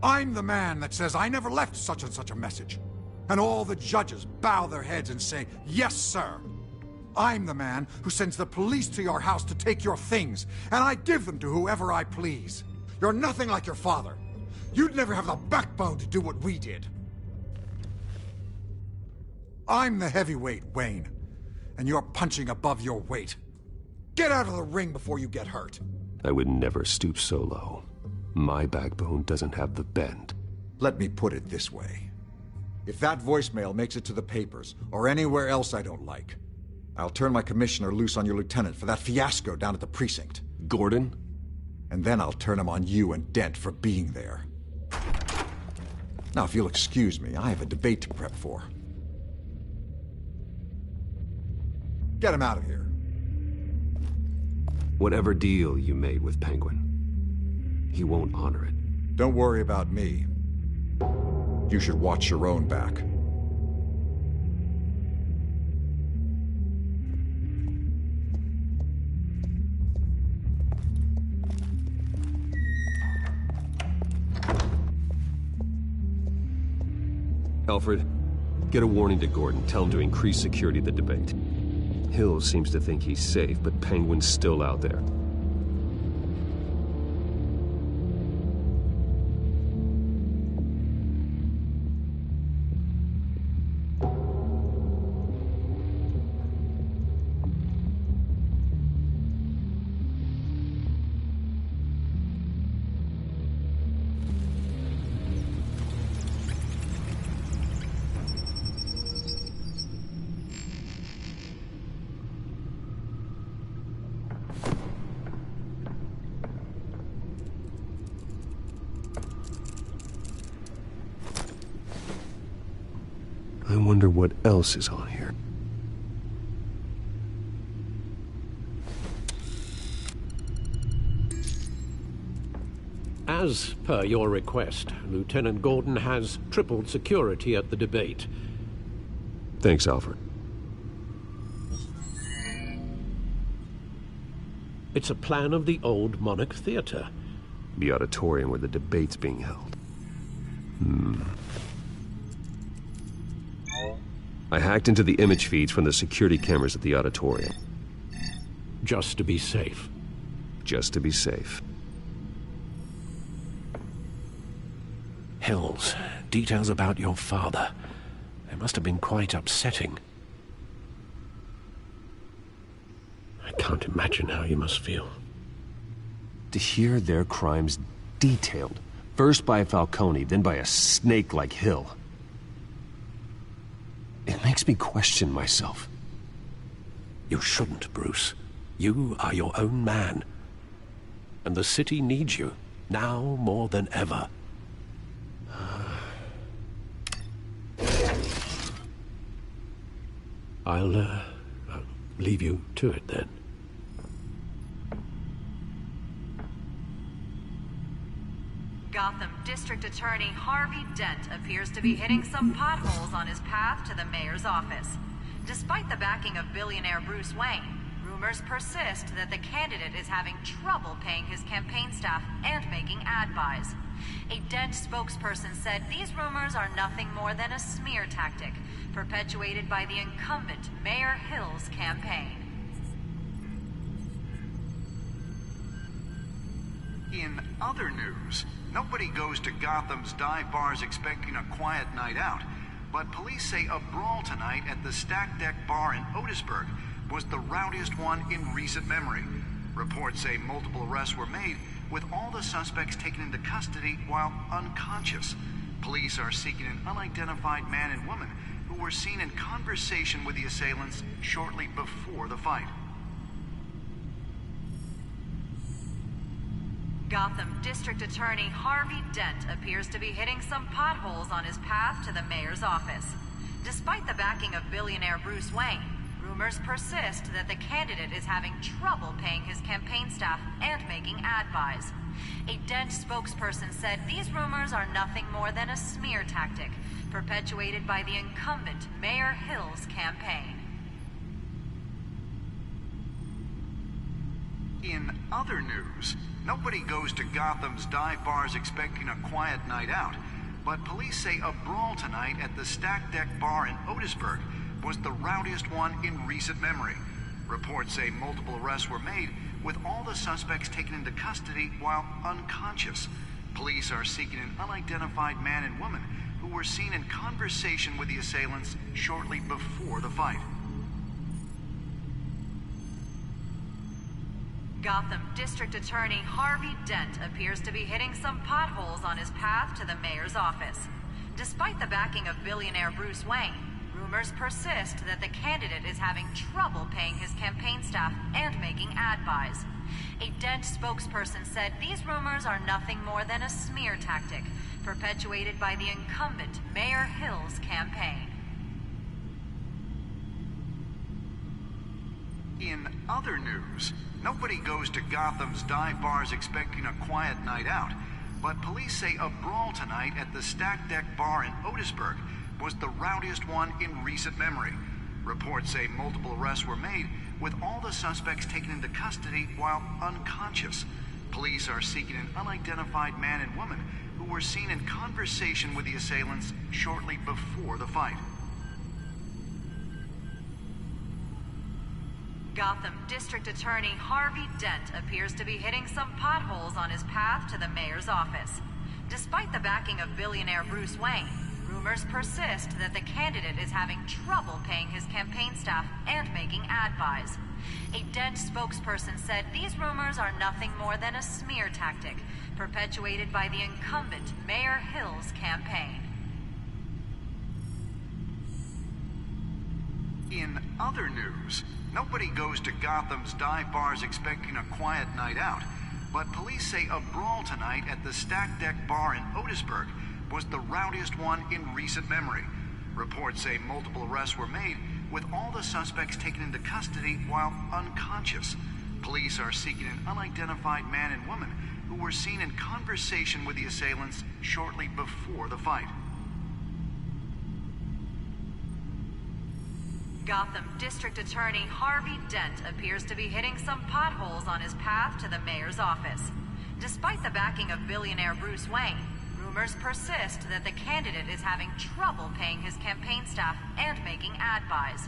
I'm the man that says I never left such and such a message. And all the judges bow their heads and say, yes, sir. I'm the man who sends the police to your house to take your things, and I give them to whoever I please. You're nothing like your father. You'd never have the backbone to do what we did. I'm the heavyweight, Wayne, and you're punching above your weight. Get out of the ring before you get hurt. I would never stoop so low. My backbone doesn't have the bend. Let me put it this way. If that voicemail makes it to the papers, or anywhere else I don't like, I'll turn my commissioner loose on your lieutenant for that fiasco down at the precinct. Gordon? And then I'll turn him on you and Dent for being there. Now, if you'll excuse me, I have a debate to prep for. Get him out of here. Whatever deal you made with Penguin, he won't honor it. Don't worry about me. You should watch your own back. Alfred, get a warning to Gordon. Tell him to increase security at the debate. Hill seems to think he's safe, but Penguin's still out there. I wonder what else is on here. As per your request, Lieutenant Gordon has tripled security at the debate. Thanks, Alfred. It's a plan of the old Monarch Theater. The auditorium where the debate's being held. I hacked into the image feeds from the security cameras at the auditorium. Just to be safe. Just to be safe. Hills, details about your father. They must have been quite upsetting. I can't imagine how you must feel. To hear their crimes detailed, first by Falcone, then by a snake like Hill. It makes me question myself. You shouldn't, Bruce. You are your own man. And the city needs you, now more than ever. I'll leave you to it then. Gotham District Attorney Harvey Dent appears to be hitting some potholes on his path to the mayor's office. Despite the backing of billionaire Bruce Wayne, rumors persist that the candidate is having trouble paying his campaign staff and making ad buys. A Dent spokesperson said these rumors are nothing more than a smear tactic, perpetuated by the incumbent Mayor Hill's campaign. In other news, nobody goes to Gotham's dive bars expecting a quiet night out, but police say a brawl tonight at the Stack Deck Bar in Otisburg was the rowdiest one in recent memory. Reports say multiple arrests were made, with all the suspects taken into custody while unconscious. Police are seeking an unidentified man and woman who were seen in conversation with the assailants shortly before the fight. Gotham District Attorney Harvey Dent appears to be hitting some potholes on his path to the mayor's office. Despite the backing of billionaire Bruce Wayne, rumors persist that the candidate is having trouble paying his campaign staff and making ad buys. A Dent spokesperson said these rumors are nothing more than a smear tactic, perpetuated by the incumbent Mayor Hill's campaign. In other news, nobody goes to Gotham's dive bars expecting a quiet night out, but police say a brawl tonight at the Stack Deck Bar in Otisburg was the rowdiest one in recent memory. Reports say multiple arrests were made, with all the suspects taken into custody while unconscious. Police are seeking an unidentified man and woman who were seen in conversation with the assailants shortly before the fight. Gotham District Attorney Harvey Dent appears to be hitting some potholes on his path to the mayor's office. Despite the backing of billionaire Bruce Wayne, rumors persist that the candidate is having trouble paying his campaign staff and making ad buys. A Dent spokesperson said these rumors are nothing more than a smear tactic, perpetuated by the incumbent Mayor Hill's campaign. In other news, nobody goes to Gotham's dive bars expecting a quiet night out, but police say a brawl tonight at the Stack Deck Bar in Otisburg was the rowdiest one in recent memory. Reports say multiple arrests were made, with all the suspects taken into custody while unconscious. Police are seeking an unidentified man and woman who were seen in conversation with the assailants shortly before the fight. Gotham District Attorney Harvey Dent appears to be hitting some potholes on his path to the mayor's office. Despite the backing of billionaire Bruce Wayne, rumors persist that the candidate is having trouble paying his campaign staff and making ad buys. A Dent spokesperson said these rumors are nothing more than a smear tactic, perpetuated by the incumbent Mayor Hill's campaign. In other news, nobody goes to Gotham's dive bars expecting a quiet night out, but police say a brawl tonight at the Stack Deck Bar in Otisburg was the rowdiest one in recent memory. Reports say multiple arrests were made, with all the suspects taken into custody while unconscious. Police are seeking an unidentified man and woman who were seen in conversation with the assailants shortly before the fight. Gotham District Attorney Harvey Dent appears to be hitting some potholes on his path to the mayor's office. Despite the backing of billionaire Bruce Wayne, rumors persist that the candidate is having trouble paying his campaign staff and making ad buys.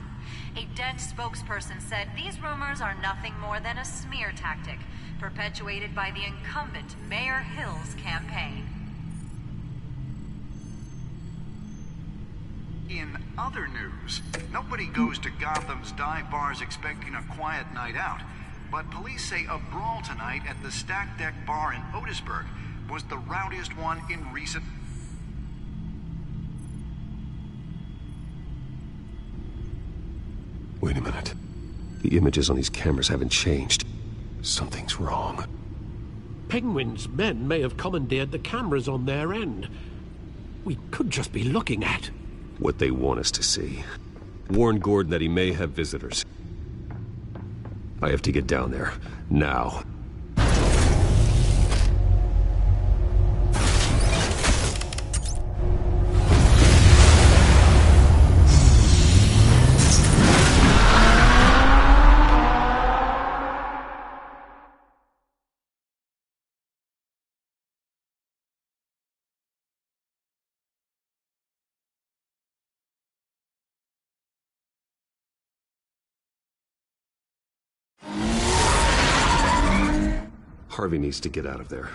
A Dent spokesperson said these rumors are nothing more than a smear tactic, perpetuated by the incumbent Mayor Hill's campaign. In other news, nobody goes to Gotham's dive bars expecting a quiet night out, but police say a brawl tonight at the Stack Deck Bar in Otisburg was the rowdiest one in recent... Wait a minute. The images on these cameras haven't changed. Something's wrong. Penguin's men may have commandeered the cameras on their end. We could just be looking at what they want us to see. Warn Gordon that he may have visitors. I have to get down there, now. Harvey needs to get out of there.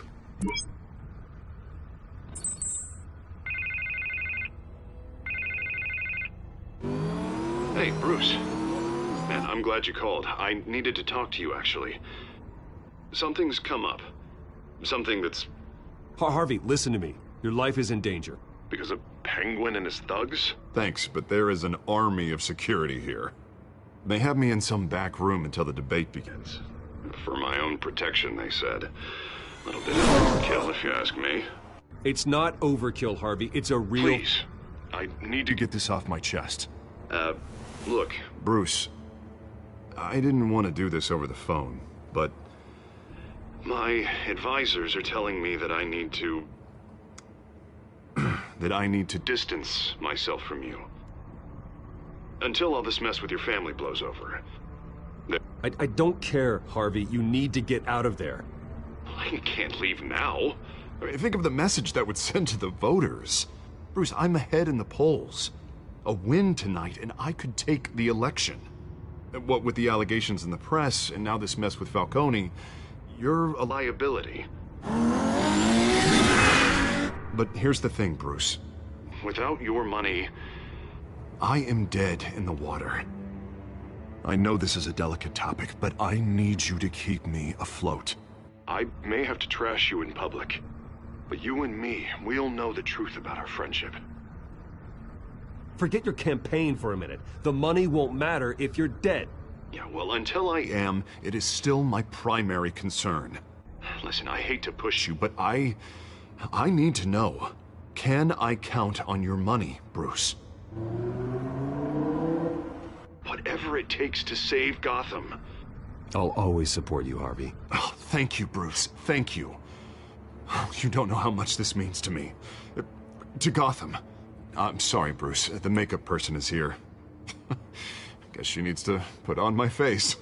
Hey, Bruce. Man, I'm glad you called. I needed to talk to you, actually. Something's come up. Something that's... Harvey, listen to me. Your life is in danger. Because of Penguin and his thugs? Thanks, but there is an army of security here. They have me in some back room until the debate begins. For my own protection, they said. A little bit of overkill, if you ask me. It's not overkill, Harvey. It's a real... Please. I need to get this off my chest. Look, Bruce. I didn't want to do this over the phone, but... my advisors are telling me that I need to... that I need to distance myself from you. Until all this mess with your family blows over. I don't care, Harvey. You need to get out of there. I can't leave now. I mean, think of the message that would send to the voters. Bruce, I'm ahead in the polls. A win tonight, and I could take the election. What with the allegations in the press, and now this mess with Falcone, you're a liability. But here's the thing, Bruce. Without your money, I am dead in the water. I know this is a delicate topic, but I need you to keep me afloat. I may have to trash you in public, but you and me, we'll know the truth about our friendship. Forget your campaign for a minute. The money won't matter if you're dead. Yeah, well, until I am, it is still my primary concern. Listen, I hate to push you, but I need to know. Can I count on your money, Bruce? Whatever it takes to save Gotham. I'll always support you, Harvey. Oh, thank you, Bruce. Thank you. You don't know how much this means to me. To Gotham. I'm sorry, Bruce. The makeup person is here. Guess she needs to put on my face.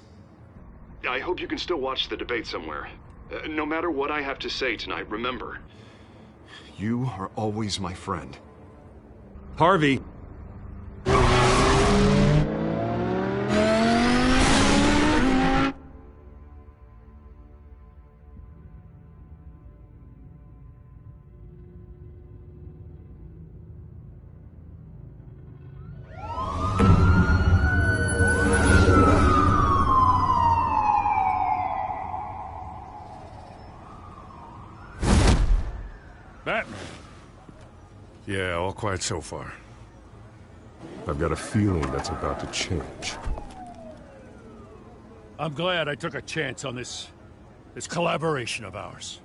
I hope you can still watch the debate somewhere. No matter what I have to say tonight, remember, you are always my friend. Harvey! Batman. Yeah, all quiet so far. I've got a feeling that's about to change. I'm glad I took a chance on this collaboration of ours.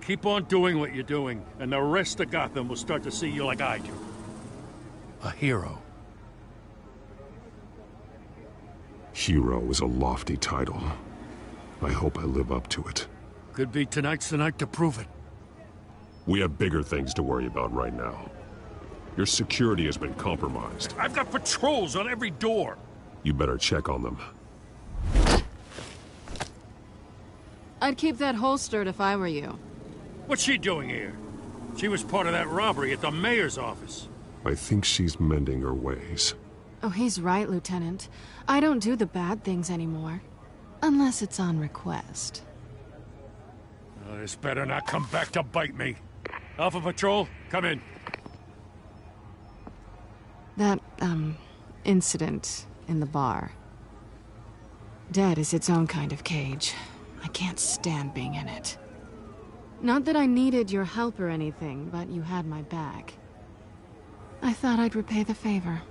Keep on doing what you're doing, and the rest of Gotham will start to see you like I do. A hero. Hero is a lofty title. I hope I live up to it. Could be tonight's the night to prove it. We have bigger things to worry about right now. Your security has been compromised. I've got patrols on every door. You better check on them. I'd keep that holstered if I were you. What's she doing here? She was part of that robbery at the mayor's office. I think she's mending her ways. Oh, he's right, Lieutenant. I don't do the bad things anymore. Unless it's on request. Oh, this better not come back to bite me. Alpha Patrol, come in. That, incident in the bar. Dead is its own kind of cage. I can't stand being in it. Not that I needed your help or anything, but you had my back. I thought I'd repay the favor.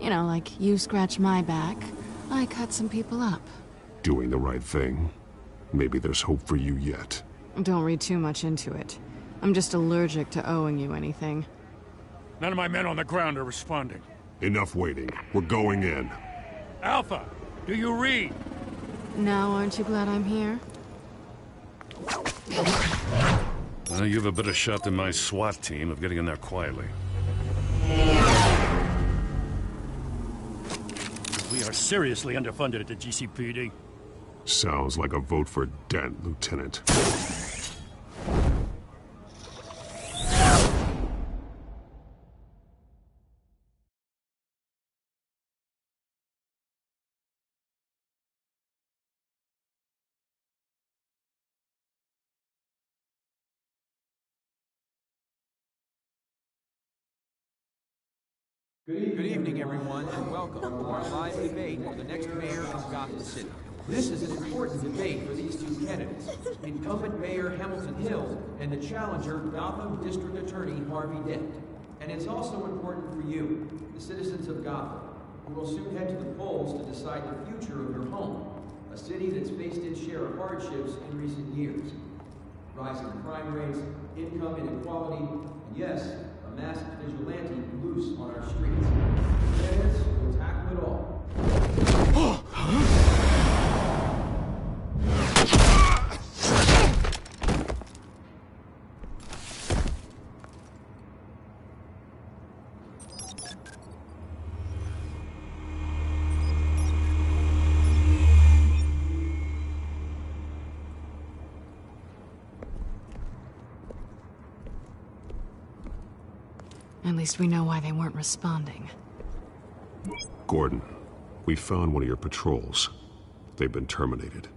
You know, like you scratch my back, I cut some people up. Doing the right thing. Maybe there's hope for you yet. Don't read too much into it. I'm just allergic to owing you anything. None of my men on the ground are responding. Enough waiting. We're going in. Alpha, do you read? Now aren't you glad I'm here? Well, you have a better shot than my SWAT team of getting in there quietly. We are seriously underfunded at the GCPD. Sounds like a vote for Dent, Lieutenant. Good evening, everyone, and welcome to our live debate for the next mayor of Gotham City. This is an important debate for these two candidates, incumbent Mayor Hamilton Hill and the challenger, Gotham District Attorney Harvey Dent. And it's also important for you, the citizens of Gotham, who will soon head to the polls to decide the future of your home, a city that's faced its share of hardships in recent years. Rising crime rates, income inequality, and yes, a masked vigilante loose on our streets. Candidates will tackle it all. At least we know why they weren't responding. Gordon, we found one of your patrols. They've been terminated.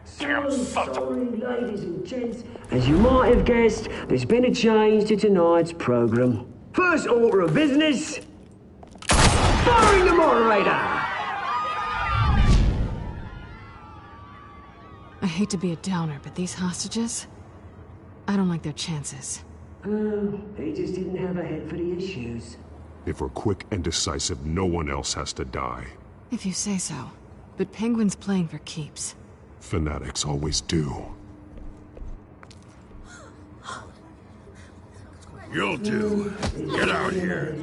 So sorry, ladies and gents. As you might have guessed, there's been a change to tonight's program. First order of business, firing the moderator! I hate to be a downer, but these hostages? I don't like their chances. He just didn't have a head for the issues. If we're quick and decisive, no one else has to die. If you say so. But Penguin's playing for keeps. Fanatics always do. You'll do. Get out here.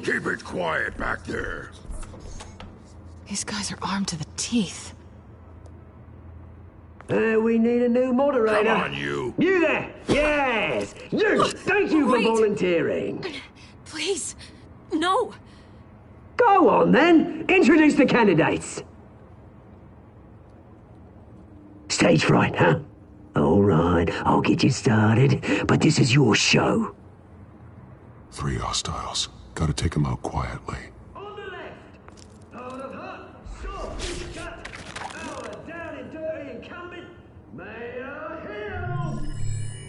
Keep it quiet back there. These guys are armed to the teeth. We need a new moderator. Come on, you. You there! Yes! You! Thank you for volunteering. Please, no. Go on, then. Introduce the candidates. Stage fright, huh? All right, I'll get you started, but this is your show. 3 hostiles. Gotta take them out quietly. On the left, hard of heart, soft, gut, our down and dirty incumbent, Mayor Hill.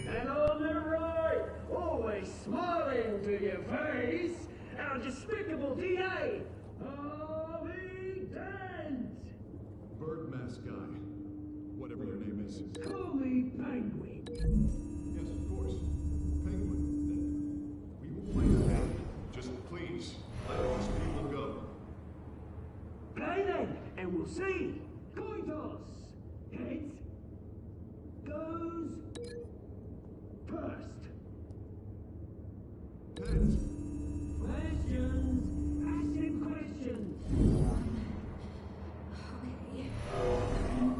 And on the right, always smiling to your face, our despicable DA, Harvey Dent. Bird mask guy. Whatever your name is. Call me Penguin. Yes, of course. Penguin. We will play the game. Just please, let these people go. Play then, and we'll see. Coin toss. Heads goes first. Heads. Questions. Ask him questions.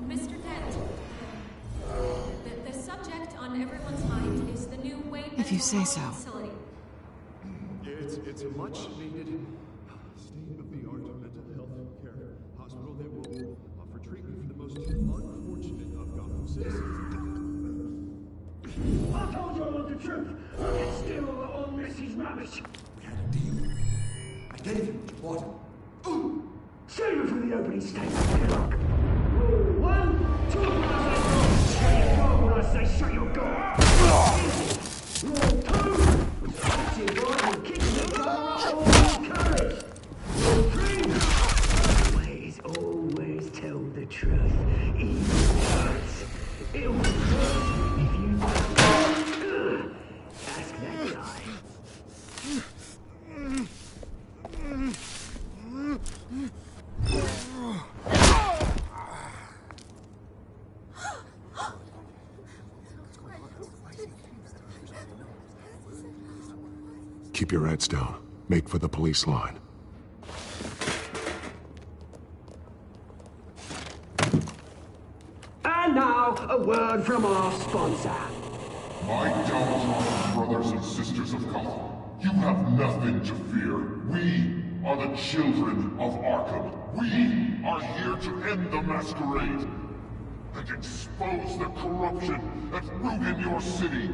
Mr. Dent, you say so. It's a much-needed state-of-the-art mental health care hospital that will offer treatment for the most unfortunate of Gotham citizens. I told you I want the truth. I can steal all the old Messi's rubbish. We had a deal. I gave you what you wanted. Save it for the opening statement, Look. Rule 1, talk when I say go. Shut your door when I say shut your door. Rule 2, respect your boy and kick the door off all your courage. Rule 3, always tell the truth. Even hurts. It will hurt if you don't. Ask that guy. Keep your heads down. Make for the police line. And now, a word from our sponsor. My downtrodden brothers and sisters of Gotham, you have nothing to fear. We are the children of Arkham. We are here to end the masquerade and expose the corruption that rooted your city.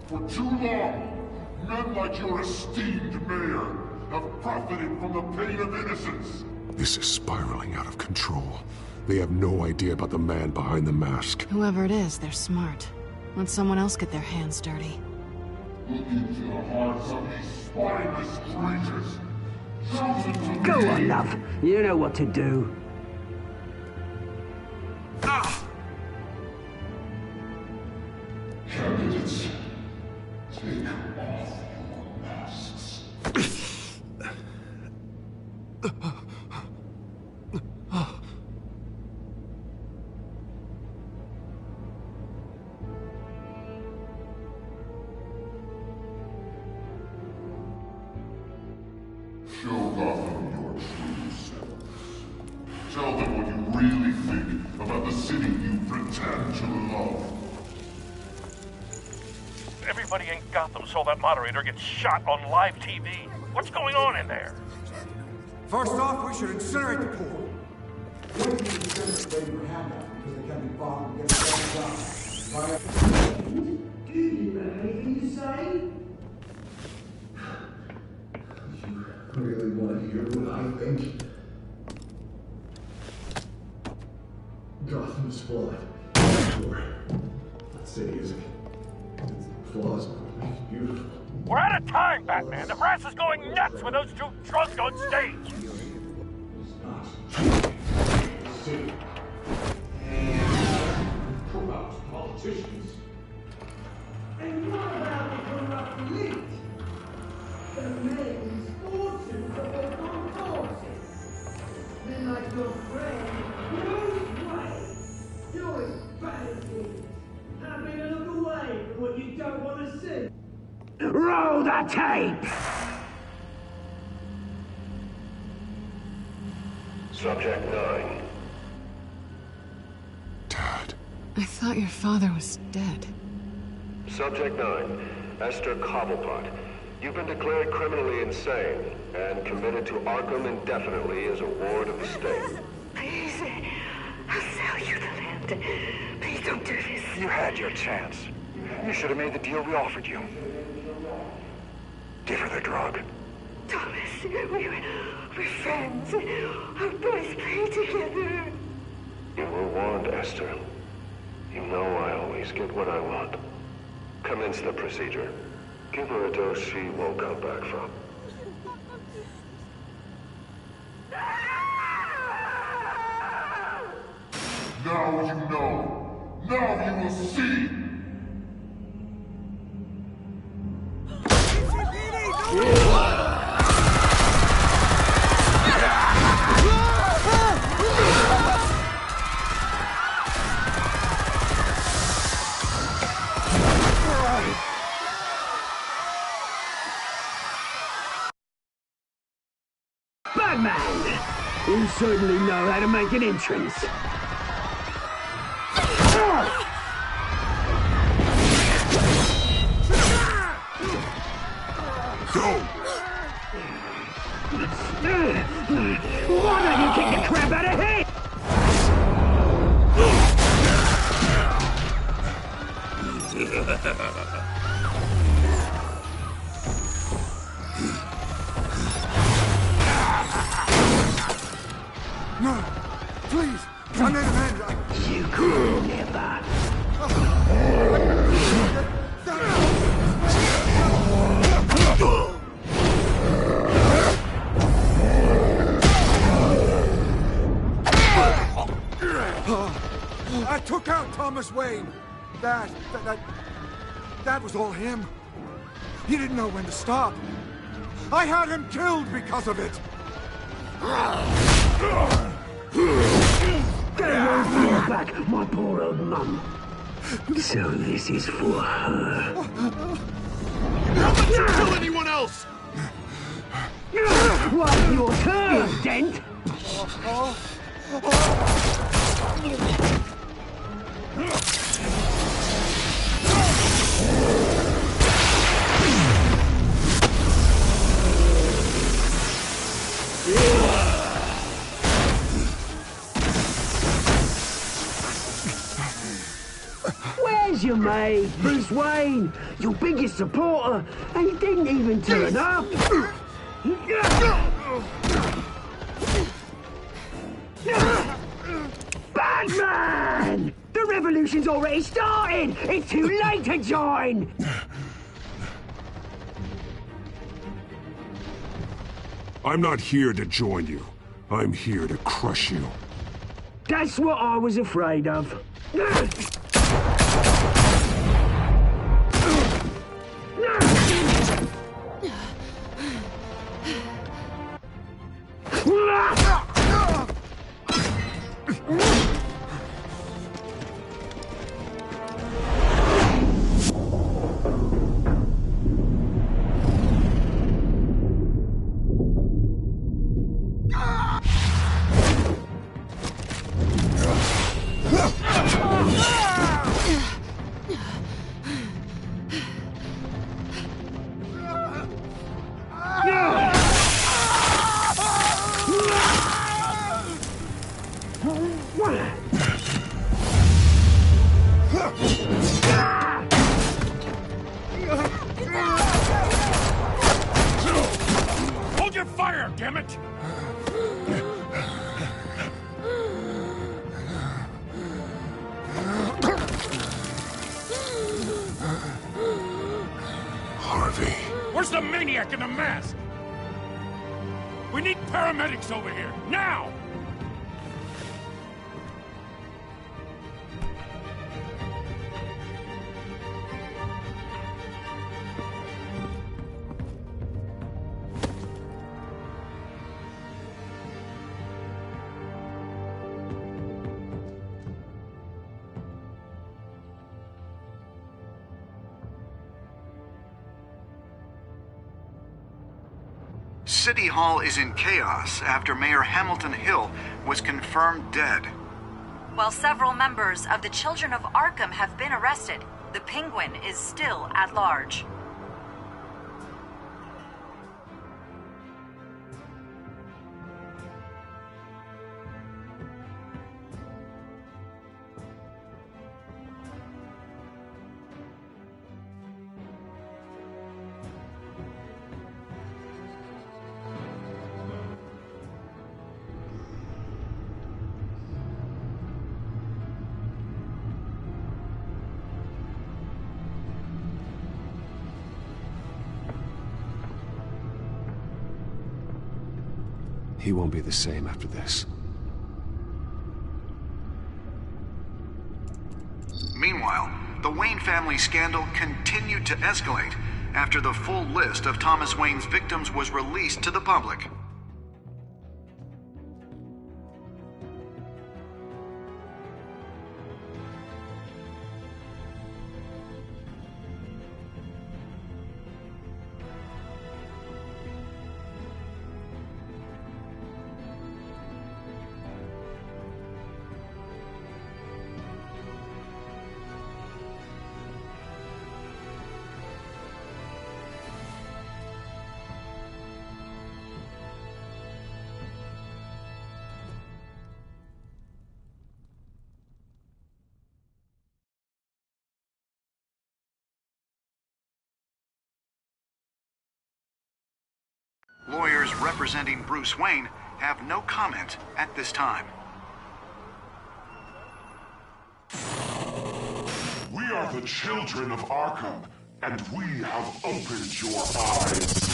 For too long, men like your esteemed mayor have profited from the pain of innocence. This is spiraling out of control. They have no idea about the man behind the mask. Whoever it is, they're smart. Let someone else get their hands dirty. Look into the hearts of these spineless creatures. Chosen to Go be... on, love. You know what to do. Candidates, take off your masks. Show Gotham your true selves. Tell them what you really think about the city you pretend to love. Everybody in Gotham saw that moderator get shot on live TV. What's going on in there? First off, we should incinerate the pool. What do you incinerate your handout because they can't be bothered to get it done? Do you have anything to say? You really want to hear what I think? Gotham's flawed. Sure. That city is flaws, but it's beautiful. We're out of time, Batman. The brass is going nuts with those two drunks on stage. City. Corrupt politicians. And what about the corrupt elite? The men's fortunes of their own forces. Men like your friend, Bruce Wayne. You're as bad as he is. Happy to look away from what you don't want to see. Roll the tape! Subject 9. I thought your father was dead. Subject 9, Esther Cobblepot. You've been declared criminally insane and committed to Arkham indefinitely as a ward of the state. Please, I'll sell you the land. Please don't do this. You had your chance. You should have made the deal we offered you. Give her the drug. Thomas, we're friends. Our boys play together. You were warned, Esther. You know I always get what I want. Commence the procedure. Give her a dose she won't come back from. Now you know. Now you will see. Batman! You certainly know how to make an entrance. Go! Why don't you kick the crap out of him? No! Please! I made amends! You could never. I took out Thomas Wayne. That was all him. He didn't know when to stop. I had him killed because of it. Get away from your back, my poor old mum. So this is for her. Don't let you kill anyone else! Well, your turn, Dent. Where's your mate, Bruce Wayne? Your biggest supporter, and he didn't even turn up. Batman! The revolution's already started! It's too late to join! I'm not here to join you. I'm here to crush you. That's what I was afraid of. Hold your fire, damn it! Harvey. Where's the maniac in the mask? We need paramedics over here, now! City Hall is in chaos after Mayor Hamilton Hill was confirmed dead. While several members of the Children of Arkham have been arrested, the Penguin is still at large. He won't be the same after this. Meanwhile, the Wayne family scandal continued to escalate after the full list of Thomas Wayne's victims was released to the public. Lawyers representing Bruce Wayne have no comment at this time. We are the children of Arkham, and we have opened your eyes.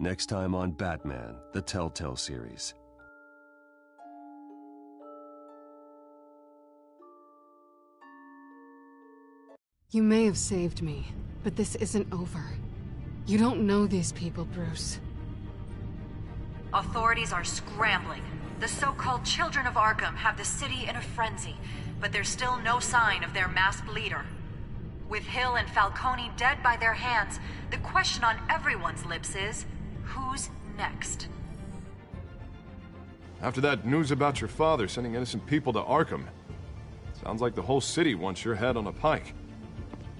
Next time on Batman, the Telltale series. You may have saved me, but this isn't over. You don't know these people, Bruce. Authorities are scrambling. The so-called Children of Arkham have the city in a frenzy, but there's still no sign of their masked leader. With Hill and Falcone dead by their hands, the question on everyone's lips is, who's next? After that news about your father sending innocent people to Arkham, sounds like the whole city wants your head on a pike.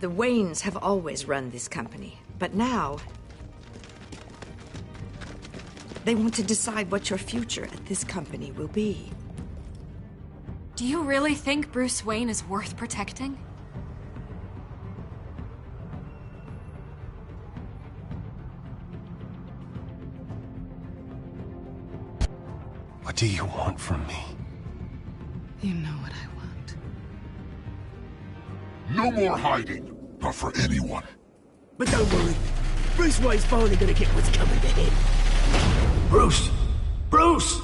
The Waynes have always run this company, but now they want to decide what your future at this company will be. Do you really think Bruce Wayne is worth protecting? What do you want from me? You know what I want. No more hiding, not for anyone. But don't worry, Bruce Wayne's finally gonna get what's coming to him. Bruce! Bruce!